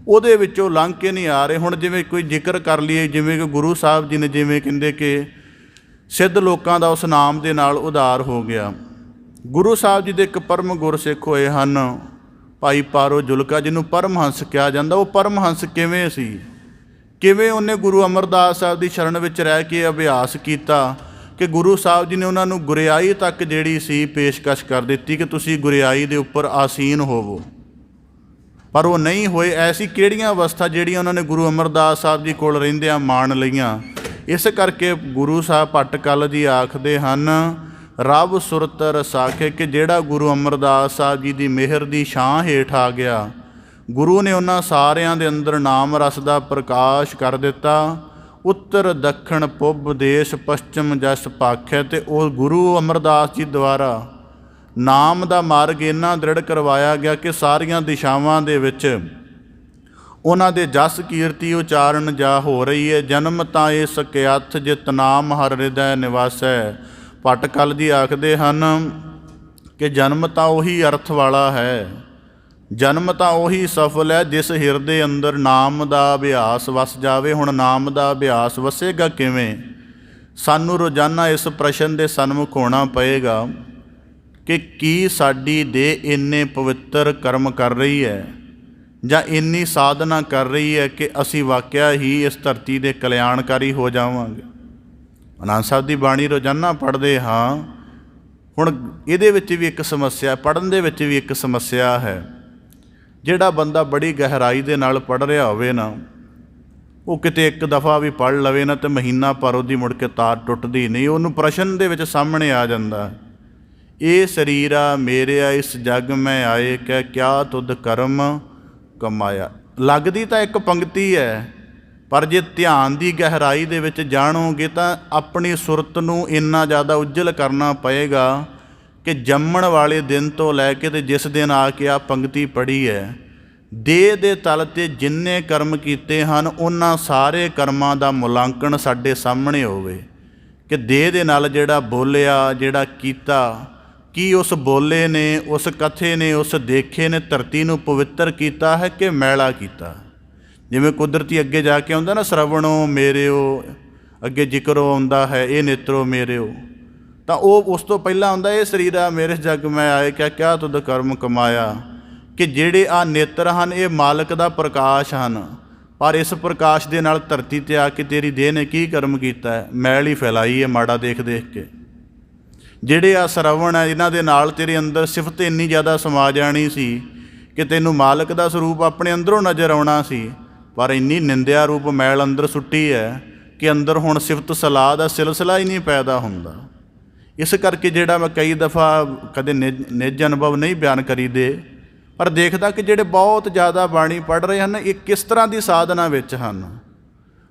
ਉਹਦੇ ਵਿੱਚੋਂ ਲੰਘ ਕੇ ਨਹੀਂ ਆ ਰਹੇ। ਹੁਣ ਜਿਵੇਂ ਕੋਈ ਜ਼ਿਕਰ ਕਰ ਲਈਏ, ਜਿਵੇਂ ਕਿ ਗੁਰੂ ਸਾਹਿਬ ਜੀ ਨੇ ਜਿਵੇਂ ਕਹਿੰਦੇ ਕਿ ਸਿੱਧ ਲੋਕਾਂ ਦਾ ਉਸ ਨਾਮ ਦੇ ਨਾਲ ਉਧਾਰ ਹੋ ਗਿਆ। ਗੁਰੂ ਸਾਹਿਬ ਜੀ ਦੇ ਇੱਕ ਪਰਮ ਗੁਰਸਿੱਖ ਹੋਏ ਹਨ ਭਾਈ ਪਾਰੋ ਜੁਲਕਾ, ਜਿਹਨੂੰ ਪਰਮਹੰਸ ਕਿਹਾ ਜਾਂਦਾ। ਉਹ ਪਰਮਹੰਸ ਕਿਵੇਂ ਸੀ, ਕਿਵੇਂ ਉਹਨੇ ਗੁਰੂ ਅਮਰਦਾਸ ਸਾਹਿਬ ਦੀ ਸ਼ਰਨ ਵਿੱਚ ਰਹਿ ਕੇ ਅਭਿਆਸ ਕੀਤਾ ਕਿ ਗੁਰੂ ਸਾਹਿਬ ਜੀ ਨੇ ਉਹਨਾਂ ਨੂੰ ਗੁਰਿਆਈ ਤੱਕ ਜਿਹੜੀ ਸੀ ਪੇਸ਼ਕਸ਼ ਕਰ ਦਿੱਤੀ ਕਿ ਤੁਸੀਂ ਗੁਰਿਆਈ ਦੇ ਉੱਪਰ ਆਸੀਨ ਹੋਵੋ, ਪਰ ਉਹ ਨਹੀਂ ਹੋਏ। ਐਸੀ ਕਿਹੜੀਆਂ ਅਵਸਥਾ ਜਿਹੜੀਆਂ ਉਹਨਾਂ ਨੇ ਗੁਰੂ ਅਮਰਦਾਸ ਸਾਹਿਬ ਜੀ ਕੋਲ ਰਹਿੰਦਿਆਂ ਮਾਣ ਲਈਆਂ। ਇਸ ਕਰਕੇ ਗੁਰੂ ਸਾਹਿਬ ਭਟਕਲ ਜੀ ਆਖਦੇ ਹਨ ਰਬ ਸੁਰਤ ਰਸਾਖੇ, ਕਿ ਜਿਹੜਾ ਗੁਰੂ ਅਮਰਦਾਸ ਸਾਹਿਬ ਜੀ ਦੀ ਮਿਹਰ ਦੀ ਛਾਂ ਹੇਠ ਆ ਗਿਆ, ਗੁਰੂ ਨੇ ਉਹਨਾਂ ਸਾਰਿਆਂ ਦੇ ਅੰਦਰ ਨਾਮ ਰਸ ਦਾ ਪ੍ਰਕਾਸ਼ ਕਰ ਦਿੱਤਾ। ਉੱਤਰ ਦੱਖਣ ਪੁੱਬ ਦੇਸ਼ ਪਸ਼ਚਿਮ ਜਸ ਪਾਖੈ, ਅਤੇ ਉਹ ਗੁਰੂ ਅਮਰਦਾਸ ਜੀ ਦੁਆਰਾ ਨਾਮ ਦਾ ਮਾਰਗ ਇੰਨਾ ਦ੍ਰਿੜ ਕਰਵਾਇਆ ਗਿਆ ਕਿ ਸਾਰੀਆਂ ਦਿਸ਼ਾਵਾਂ ਦੇ ਵਿੱਚ ਉਹਨਾਂ ਦੇ ਜਸ ਕੀਰਤੀ ਉਚਾਰਨ ਜਾ ਹੋ ਰਹੀ ਹੈ। ਜਨਮ ਤਾਂ ਇਹ ਸਕਿਆਥ ਜਿਤ ਨਾਮ ਹਰ ਹਿਰਦੈ ਨਿਵਾਸੈ। ਭਟਕਲ ਜੀ ਆਖਦੇ ਹਨ ਕਿ ਜਨਮ ਤਾਂ ਉਹੀ ਅਰਥ ਵਾਲਾ ਹੈ, ਜਨਮ ਤਾਂ ਉਹੀ ਸਫਲ ਹੈ ਜਿਸ ਹਿਰਦੇ ਅੰਦਰ ਨਾਮ ਦਾ ਅਭਿਆਸ ਵਸ ਜਾਵੇ। ਹੁਣ ਨਾਮ ਦਾ ਅਭਿਆਸ ਵਸੇਗਾ ਕਿਵੇਂ? ਸਾਨੂੰ ਰੋਜ਼ਾਨਾ ਇਸ ਪ੍ਰਸ਼ਨ ਦੇ ਸਨਮੁਖ ਹੋਣਾ ਪਏਗਾ ਕਿ ਕੀ ਸਾਡੀ ਦੇਹ ਇੰਨੇ ਪਵਿੱਤਰ ਕਰਮ ਕਰ ਰਹੀ ਹੈ ਜਾਂ ਇੰਨੀ ਸਾਧਨਾ ਕਰ ਰਹੀ ਹੈ ਕਿ ਅਸੀਂ ਵਾਕਿਆ ਹੀ ਇਸ ਧਰਤੀ ਦੇ ਕਲਿਆਣਕਾਰੀ ਹੋ ਜਾਵਾਂਗੇ। ਆਨੰਦ ਸਾਹਿਬ ਦੀ ਬਾਣੀ ਰੋਜ਼ਾਨਾ ਪੜ੍ਹਦੇ ਹਾਂ। ਹੁਣ ਇਹਦੇ ਵਿੱਚ ਵੀ ਇੱਕ ਸਮੱਸਿਆ, ਪੜ੍ਹਨ ਦੇ ਵਿੱਚ ਵੀ ਇੱਕ ਸਮੱਸਿਆ ਹੈ। ਜਿਹੜਾ ਬੰਦਾ ਬੜੀ ਗਹਿਰਾਈ ਦੇ ਨਾਲ ਪੜ੍ਹ ਰਿਹਾ ਹੋਵੇ ਨਾ, ਉਹ ਕਿਤੇ ਇੱਕ ਦਫਾ ਵੀ ਪੜ੍ਹ ਲਵੇ ਨਾ ਤੇ ਮਹੀਨਾ ਪਰ ਉਹਦੀ ਮੁੜ ਕੇ ਤਾਰ ਟੁੱਟਦੀ ਨਹੀਂ। ਉਹਨੂੰ ਪ੍ਰਸ਼ਨ ਦੇ ਵਿੱਚ ਸਾਹਮਣੇ ਆ ਜਾਂਦਾ, ਇਹ ਸਰੀਰਾ ਮੇਰਿਆ ਇਸ ਜੱਗ ਮੈਂ ਆਏ ਕਹਿ ਕਿਆ ਤੁਧ ਕਰਮ ਕਮਾਇਆ। ਲੱਗਦੀ ਤਾਂ ਇੱਕ ਪੰਕਤੀ ਹੈ, ਪਰ ਜੇ ਧਿਆਨ ਦੀ ਗਹਿਰਾਈ ਦੇ ਵਿੱਚ ਜਾਣੋਗੇ ਤਾਂ ਆਪਣੀ ਸੁਰਤ ਨੂੰ ਇੰਨਾ ਜ਼ਿਆਦਾ ਉਜਲ ਕਰਨਾ ਪਏਗਾ ਕਿ ਜੰਮਣ ਵਾਲੇ ਦਿਨ ਤੋਂ ਲੈ ਕੇ ਤੇ ਜਿਸ ਦਿਨ ਆ ਕੇ ਆ ਪੰਕਤੀ ਪੜ੍ਹੀ ਹੈ, ਦੇਹ ਦੇ ਤਲ 'ਤੇ ਜਿੰਨੇ ਕਰਮ ਕੀਤੇ ਹਨ ਉਹਨਾਂ ਸਾਰੇ ਕਰਮਾਂ ਦਾ ਮੁਲਾਂਕਣ ਸਾਡੇ ਸਾਹਮਣੇ ਹੋਵੇ ਕਿ ਦੇਹ ਦੇ ਨਾਲ ਜਿਹੜਾ ਬੋਲਿਆ, ਜਿਹੜਾ ਕੀਤਾ, ਕੀ ਉਸ ਬੋਲੇ ਨੇ, ਉਸ ਕਥੇ ਨੇ, ਉਸ ਦੇਖੇ ਨੇ ਧਰਤੀ ਨੂੰ ਪਵਿੱਤਰ ਕੀਤਾ ਹੈ ਕਿ ਮੈਲਾ ਕੀਤਾ। ਜਿਵੇਂ ਕੁਦਰਤੀ ਅੱਗੇ ਜਾ ਕੇ ਆਉਂਦਾ ਨਾ, ਸਰਵਣੋ ਮੇਰਿਓ, ਅੱਗੇ ਜ਼ਿਕਰੋ ਆਉਂਦਾ ਹੈ ਇਹ ਨੇਤਰੋ ਮੇਰਿਓ, ਤਾਂ ਉਹ ਉਸ ਤੋਂ ਪਹਿਲਾਂ ਆਉਂਦਾ ਇਹ ਸਰੀਰਾ ਮੇਰੇ ਜੱਗ ਮੈਂ ਆਏ ਕਿਆ ਤੁਧ ਕਰਮ ਕਮਾਇਆ। ਕਿ ਜਿਹੜੇ ਆ ਨੇਤਰ ਹਨ ਇਹ ਮਾਲਕ ਦਾ ਪ੍ਰਕਾਸ਼ ਹਨ, ਪਰ ਇਸ ਪ੍ਰਕਾਸ਼ ਦੇ ਨਾਲ ਧਰਤੀ 'ਤੇ ਆ ਕੇ ਤੇਰੀ ਦੇਹ ਨੇ ਕੀ ਕਰਮ ਕੀਤਾ ਹੈ? ਮੈਲ ਹੀ ਫੈਲਾਈ ਹੈ ਮਾੜਾ ਦੇਖ ਦੇਖ ਕੇ। ਜਿਹੜੇ ਆ ਸਰਵਣ ਹੈ ਇਹਨਾਂ ਦੇ ਨਾਲ ਤੇਰੇ ਅੰਦਰ ਸਿਫਤ ਇੰਨੀ ਜ਼ਿਆਦਾ ਸਮਾ ਜਾਣੀ ਸੀ ਕਿ ਤੈਨੂੰ ਮਾਲਕ ਦਾ ਸਰੂਪ ਆਪਣੇ ਅੰਦਰੋਂ ਨਜ਼ਰ ਆਉਣਾ ਸੀ, ਪਰ ਇੰਨੀ ਨਿੰਦਿਆ ਰੂਪ ਮੈਲ ਅੰਦਰ ਸੁੱਟੀ ਹੈ ਕਿ ਅੰਦਰ ਹੁਣ ਸਿਫਤ ਸਲਾਹ ਦਾ ਸਿਲਸਿਲਾ ਹੀ ਨਹੀਂ ਪੈਦਾ ਹੁੰਦਾ। ਇਸ ਕਰਕੇ ਜਿਹੜਾ ਮੈਂ ਕਈ ਦਫਾ ਕਦੇ ਨਿੱਜ ਅਨੁਭਵ ਨਹੀਂ ਬਿਆਨ ਕਰੀਦੇ, ਪਰ ਦੇਖਦਾ ਕਿ ਜਿਹੜੇ ਬਹੁਤ ਜ਼ਿਆਦਾ ਬਾਣੀ ਪੜ੍ਹ ਰਹੇ ਹਨ, ਇਹ ਕਿਸ ਤਰ੍ਹਾਂ ਦੀ ਸਾਧਨਾ ਵਿੱਚ ਹਨ।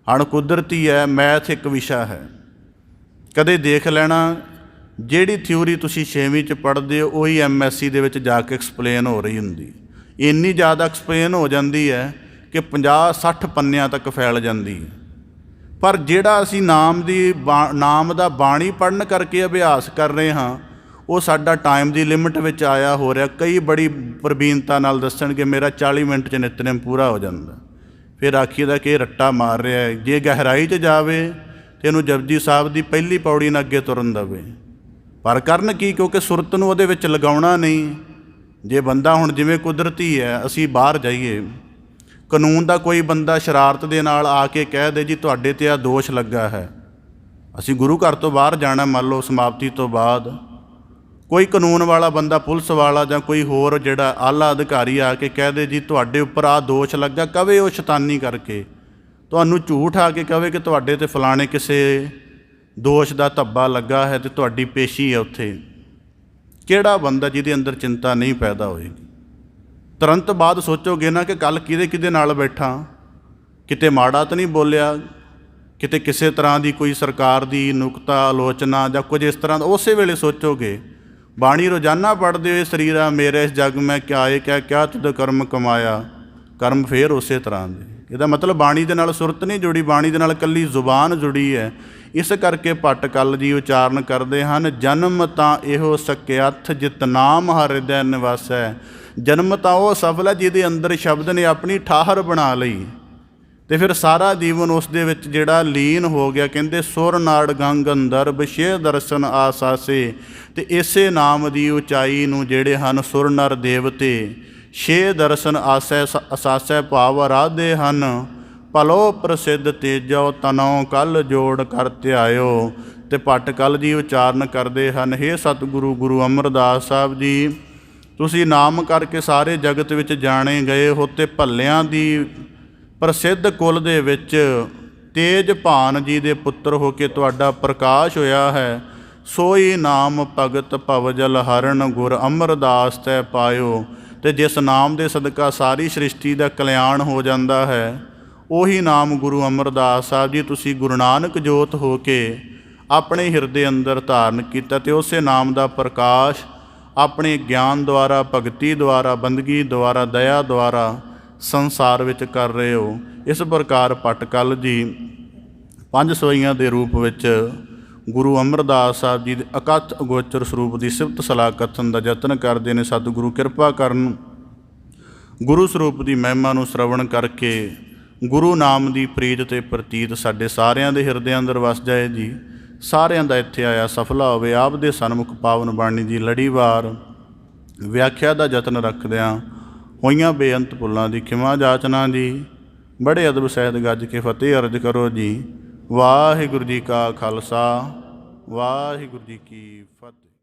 ਹਣ ਕੁਦਰਤੀ ਹੈ, ਮੈਥ ਇੱਕ ਵਿਸ਼ਾ ਹੈ। ਕਦੇ ਦੇਖ ਲੈਣਾ, ਜਿਹੜੀ ਥਿਊਰੀ ਤੁਸੀਂ 6ਵੀਂ 'ਚ ਪੜ੍ਹਦੇ ਹੋ ਉਹੀ MSc ਦੇ ਵਿੱਚ ਜਾ ਕੇ ਐਕਸਪਲੇਨ ਹੋ ਰਹੀ ਹੁੰਦੀ। ਇੰਨੀ ਜ਼ਿਆਦਾ ਐਕਸਪਲੇਨ ਹੋ ਜਾਂਦੀ ਹੈ ਕਿ 50-60 ਪੰਨਿਆਂ ਤੱਕ ਫੈਲ ਜਾਂਦੀ ਹੈ। ਪਰ ਜਿਹੜਾ ਅਸੀਂ ਨਾਮ ਦਾ ਬਾਣੀ ਪੜ੍ਹਨ ਕਰਕੇ ਅਭਿਆਸ ਕਰ ਰਹੇ ਹਾਂ, ਉਹ ਸਾਡਾ ਟਾਈਮ ਦੀ ਲਿਮਿਟ ਵਿੱਚ ਆਇਆ ਹੋ ਰਿਹਾ। ਕਈ ਬੜੀ ਪ੍ਰਵੀਨਤਾ ਨਾਲ ਦੱਸਣਗੇ ਮੇਰਾ 40 ਮਿੰਟ 'ਚ ਨਿਤਨੇਮ ਪੂਰਾ ਹੋ ਜਾਂਦਾ। ਫਿਰ ਆਖੀਦਾ ਕਿ ਇਹ ਰੱਟਾ ਮਾਰ ਰਿਹਾ ਹੈ। ਜੇ ਗਹਿਰਾਈ 'ਚ ਜਾਵੇ ਤਾਂ ਇਹਨੂੰ ਜਪਜੀ ਸਾਹਿਬ ਦੀ ਪਹਿਲੀ ਪੌੜੀ ਨਾਲ ਅੱਗੇ ਤੁਰਨ ਦੇਵੇ। ਪਰ ਕਰਨ ਕੀ, ਕਿਉਂਕਿ ਸੁਰਤ ਨੂੰ ਉਹਦੇ ਵਿੱਚ ਲਗਾਉਣਾ ਨਹੀਂ। ਜੇ ਬੰਦਾ ਹੁਣ ਜਿਵੇਂ ਕੁਦਰਤੀ ਹੈ, ਅਸੀਂ ਬਾਹਰ ਜਾਈਏ, ਕਾਨੂੰਨ ਦਾ ਕੋਈ ਬੰਦਾ ਸ਼ਰਾਰਤ ਦੇ ਨਾਲ ਆ ਕੇ ਕਹਿ ਦੇ ਜੀ ਤੁਹਾਡੇ 'ਤੇ ਆ ਦੋਸ਼ ਲੱਗਾ ਹੈ, ਅਸੀਂ ਗੁਰੂ ਘਰ ਤੋਂ ਬਾਹਰ ਜਾਣਾ, ਮੰਨ ਲਓ ਸਮਾਪਤੀ ਤੋਂ ਬਾਅਦ, ਕੋਈ ਕਾਨੂੰਨ ਵਾਲਾ ਬੰਦਾ, ਪੁਲਿਸ ਵਾਲਾ ਜਾਂ ਕੋਈ ਹੋਰ ਜਿਹੜਾ ਆਲਾ ਅਧਿਕਾਰੀ ਆ ਕੇ ਕਹਿ ਦੇ ਜੀ ਤੁਹਾਡੇ ਉੱਪਰ ਆ ਦੋਸ਼ ਲੱਗਾ, ਕਵੇ ਉਹ ਸ਼ੈਤਾਨੀ ਕਰਕੇ, ਤੁਹਾਨੂੰ ਝੂਠ ਆ ਕੇ ਕਵੇ ਕਿ ਤੁਹਾਡੇ 'ਤੇ ਫਲਾਣੇ ਕਿਸੇ ਦੋਸ਼ ਦਾ ਧੱਬਾ ਲੱਗਾ ਹੈ ਅਤੇ ਤੁਹਾਡੀ ਪੇਸ਼ੀ ਹੈ ਉੱਥੇ, ਕਿਹੜਾ ਬੰਦਾ ਜਿਹਦੇ ਅੰਦਰ ਚਿੰਤਾ ਨਹੀਂ ਪੈਦਾ ਹੋਏਗੀ? ਤੁਰੰਤ ਬਾਅਦ ਸੋਚੋਗੇ ਨਾ ਕਿ ਕੱਲ੍ਹ ਕਿਹਦੇ ਨਾਲ ਬੈਠਾ, ਕਿਤੇ ਮਾੜਾ ਤਾਂ ਨਹੀਂ ਬੋਲਿਆ, ਕਿਤੇ ਕਿਸੇ ਤਰ੍ਹਾਂ ਦੀ ਕੋਈ ਸਰਕਾਰ ਦੀ ਨੁਕਤਾ ਆਲੋਚਨਾ ਜਾਂ ਕੁਝ ਇਸ ਤਰ੍ਹਾਂ ਦਾ, ਉਸੇ ਵੇਲੇ ਸੋਚੋਗੇ। ਬਾਣੀ ਰੋਜ਼ਾਨਾ ਪੜ੍ਹਦੇ ਹੋਏ ਸਰੀਰਾ ਮੇਰੇ ਇਸ ਜੱਗ ਮੈਂ ਕਿਆ ਏ ਕਿਆ ਤੁਧ ਕਰਮ ਕਮਾਇਆ, ਕਰਮ ਫੇਰ ਉਸੇ ਤਰ੍ਹਾਂ ਦੇ। ਇਹਦਾ ਮਤਲਬ ਬਾਣੀ ਦੇ ਨਾਲ ਸੁਰਤ ਨਹੀਂ ਜੁੜੀ, ਬਾਣੀ ਦੇ ਨਾਲ ਇਕੱਲੀ ਜ਼ੁਬਾਨ ਜੁੜੀ ਹੈ। ਇਸ ਕਰਕੇ ਭੱਟ ਕਲ ਜੀ ਉਚਾਰਨ ਕਰਦੇ ਹਨ, ਜਨਮ ਤਾਂ ਇਹੋ ਸਕਿਆਥ ਜਿਤ ਨਾਮ ਹਰ ਹਿਰਦੈ ਨਿਵਾਸੈ। ਜਨਮ ਤਾਂ ਉਹ ਸਫਲ ਹੈ ਜਿਹਦੇ ਅੰਦਰ ਸ਼ਬਦ ਨੇ ਆਪਣੀ ਠਾਹਰ ਬਣਾ ਲਈ ਅਤੇ ਫਿਰ ਸਾਰਾ ਜੀਵਨ ਉਸ ਦੇ ਵਿੱਚ ਜਿਹੜਾ ਲੀਨ ਹੋ ਗਿਆ। ਕਹਿੰਦੇ ਸੁਰ ਨਾੜ ਗੰਗ ਅੰਦਰ ਵਿਸ਼ੇ ਦਰਸ਼ਨ ਆਸਾਸੇ। ਅਤੇ ਇਸੇ ਨਾਮ ਦੀ ਉਚਾਈ ਨੂੰ ਜਿਹੜੇ ਹਨ ਸੁਰ ਨਰ ਦੇਵਤੇ ਛੇ ਦਰਸ਼ਨ ਅਸਾਸੈ ਭਾਵ ਆਰਾਧੇ ਹਨ। ਭਲੋ ਪ੍ਰਸਿੱਧ ਤੇਜੋ ਤਨੋ ਕਲ ਜੋੜ ਕਰ ਧਿਆਇਓ। ਅਤੇ ਭੱਟ ਕਲ ਜੀ ਉਚਾਰਨ ਕਰਦੇ ਹਨ, ਹੇ ਸਤਿਗੁਰੂ ਗੁਰੂ ਅਮਰਦਾਸ ਸਾਹਿਬ ਜੀ, ਤੁਸੀਂ ਨਾਮ ਕਰਕੇ ਸਾਰੇ ਜਗਤ ਵਿੱਚ ਜਾਣੇ ਗਏ ਹੋ ਅਤੇ ਭੱਲਿਆਂ ਦੀ ਪ੍ਰਸਿੱਧ ਕੁਲ ਦੇ ਵਿੱਚ ਤੇਜ ਭਾਨ ਜੀ ਦੇ ਪੁੱਤਰ ਹੋ ਕੇ ਤੁਹਾਡਾ ਪ੍ਰਕਾਸ਼ ਹੋਇਆ ਹੈ। ਸੋਈ ਨਾਮ ਭਗਤ ਭਵਜਲ ਹਰਨ ਗੁਰ ਅਮਰਦਾਸ ਤੈ ਪਾਇਓ। ਅਤੇ ਜਿਸ ਨਾਮ ਦੇ ਸਦਕਾ ਸਾਰੀ ਸ੍ਰਿਸ਼ਟੀ ਦਾ ਕਲਿਆਣ ਹੋ ਜਾਂਦਾ ਹੈ, ਉਹੀ ਨਾਮ ਗੁਰੂ ਅਮਰਦਾਸ ਸਾਹਿਬ ਜੀ ਤੁਸੀਂ ਗੁਰੂ ਨਾਨਕ ਜੋਤ ਹੋ ਕੇ ਆਪਣੇ ਹਿਰਦੇ ਅੰਦਰ ਧਾਰਨ ਕੀਤਾ ਅਤੇ ਉਸੇ ਨਾਮ ਦਾ ਪ੍ਰਕਾਸ਼ ਆਪਣੇ ਗਿਆਨ ਦੁਆਰਾ, ਭਗਤੀ ਦੁਆਰਾ, ਬੰਦਗੀ ਦੁਆਰਾ, ਦਇਆ ਦੁਆਰਾ ਸੰਸਾਰ ਵਿੱਚ ਕਰ ਰਹੇ ਹੋ। ਇਸ ਪ੍ਰਕਾਰ ਭੱਟ ਕਲ ਜੀ ਪੰਜ ਸਵਈਆਂ ਦੇ ਰੂਪ ਵਿੱਚ ਗੁਰੂ ਅਮਰਦਾਸ ਸਾਹਿਬ ਜੀ ਦੇ ਅਕਥ ਅਗੋਚਰ ਸਰੂਪ ਦੀ ਸਿਫਤ ਸਲਾਹ ਕਥਨ ਦਾ ਯਤਨ ਕਰਦੇ ਨੇ। ਸਤਿਗੁਰੂ ਕਿਰਪਾ ਕਰਨ, ਗੁਰੂ ਸਰੂਪ ਦੀ ਮਹਿਮਾ ਨੂੰ ਸ਼ਰਵਣ ਕਰਕੇ ਗੁਰੂ ਨਾਮ ਦੀ ਪ੍ਰੀਤ ਅਤੇ ਪ੍ਰਤੀਤ ਸਾਡੇ ਸਾਰਿਆਂ ਦੇ ਹਿਰਦਿਆਂ ਅੰਦਰ ਵਸ ਜਾਏ ਜੀ। ਸਾਰਿਆਂ ਦਾ ਇੱਥੇ ਆਇਆ ਸਫਲਾ ਹੋਵੇ। ਆਪ ਦੇ ਸਨਮੁਖ ਪਾਵਨ ਬਾਣੀ ਦੀ ਲੜੀਵਾਰ ਵਿਆਖਿਆ ਦਾ ਯਤਨ ਰੱਖਦਿਆਂ ਹੋਈਆਂ ਬੇਅੰਤ ਭੁੱਲਾਂ ਦੀ ਖਿਮਾ ਜਾਚਨਾ ਜੀ। ਬੜੇ ਅਦਬ ਸਹਿਤ ਗੱਜ ਕੇ ਫਤਿਹ ਅਰਜ ਕਰੋ ਜੀ। ਵਾਹਿਗੁਰੂ ਜੀ ਕਾ ਖਾਲਸਾ, ਵਾਹਿਗੁਰੂ ਜੀ ਕੀ ਫਤਿਹ।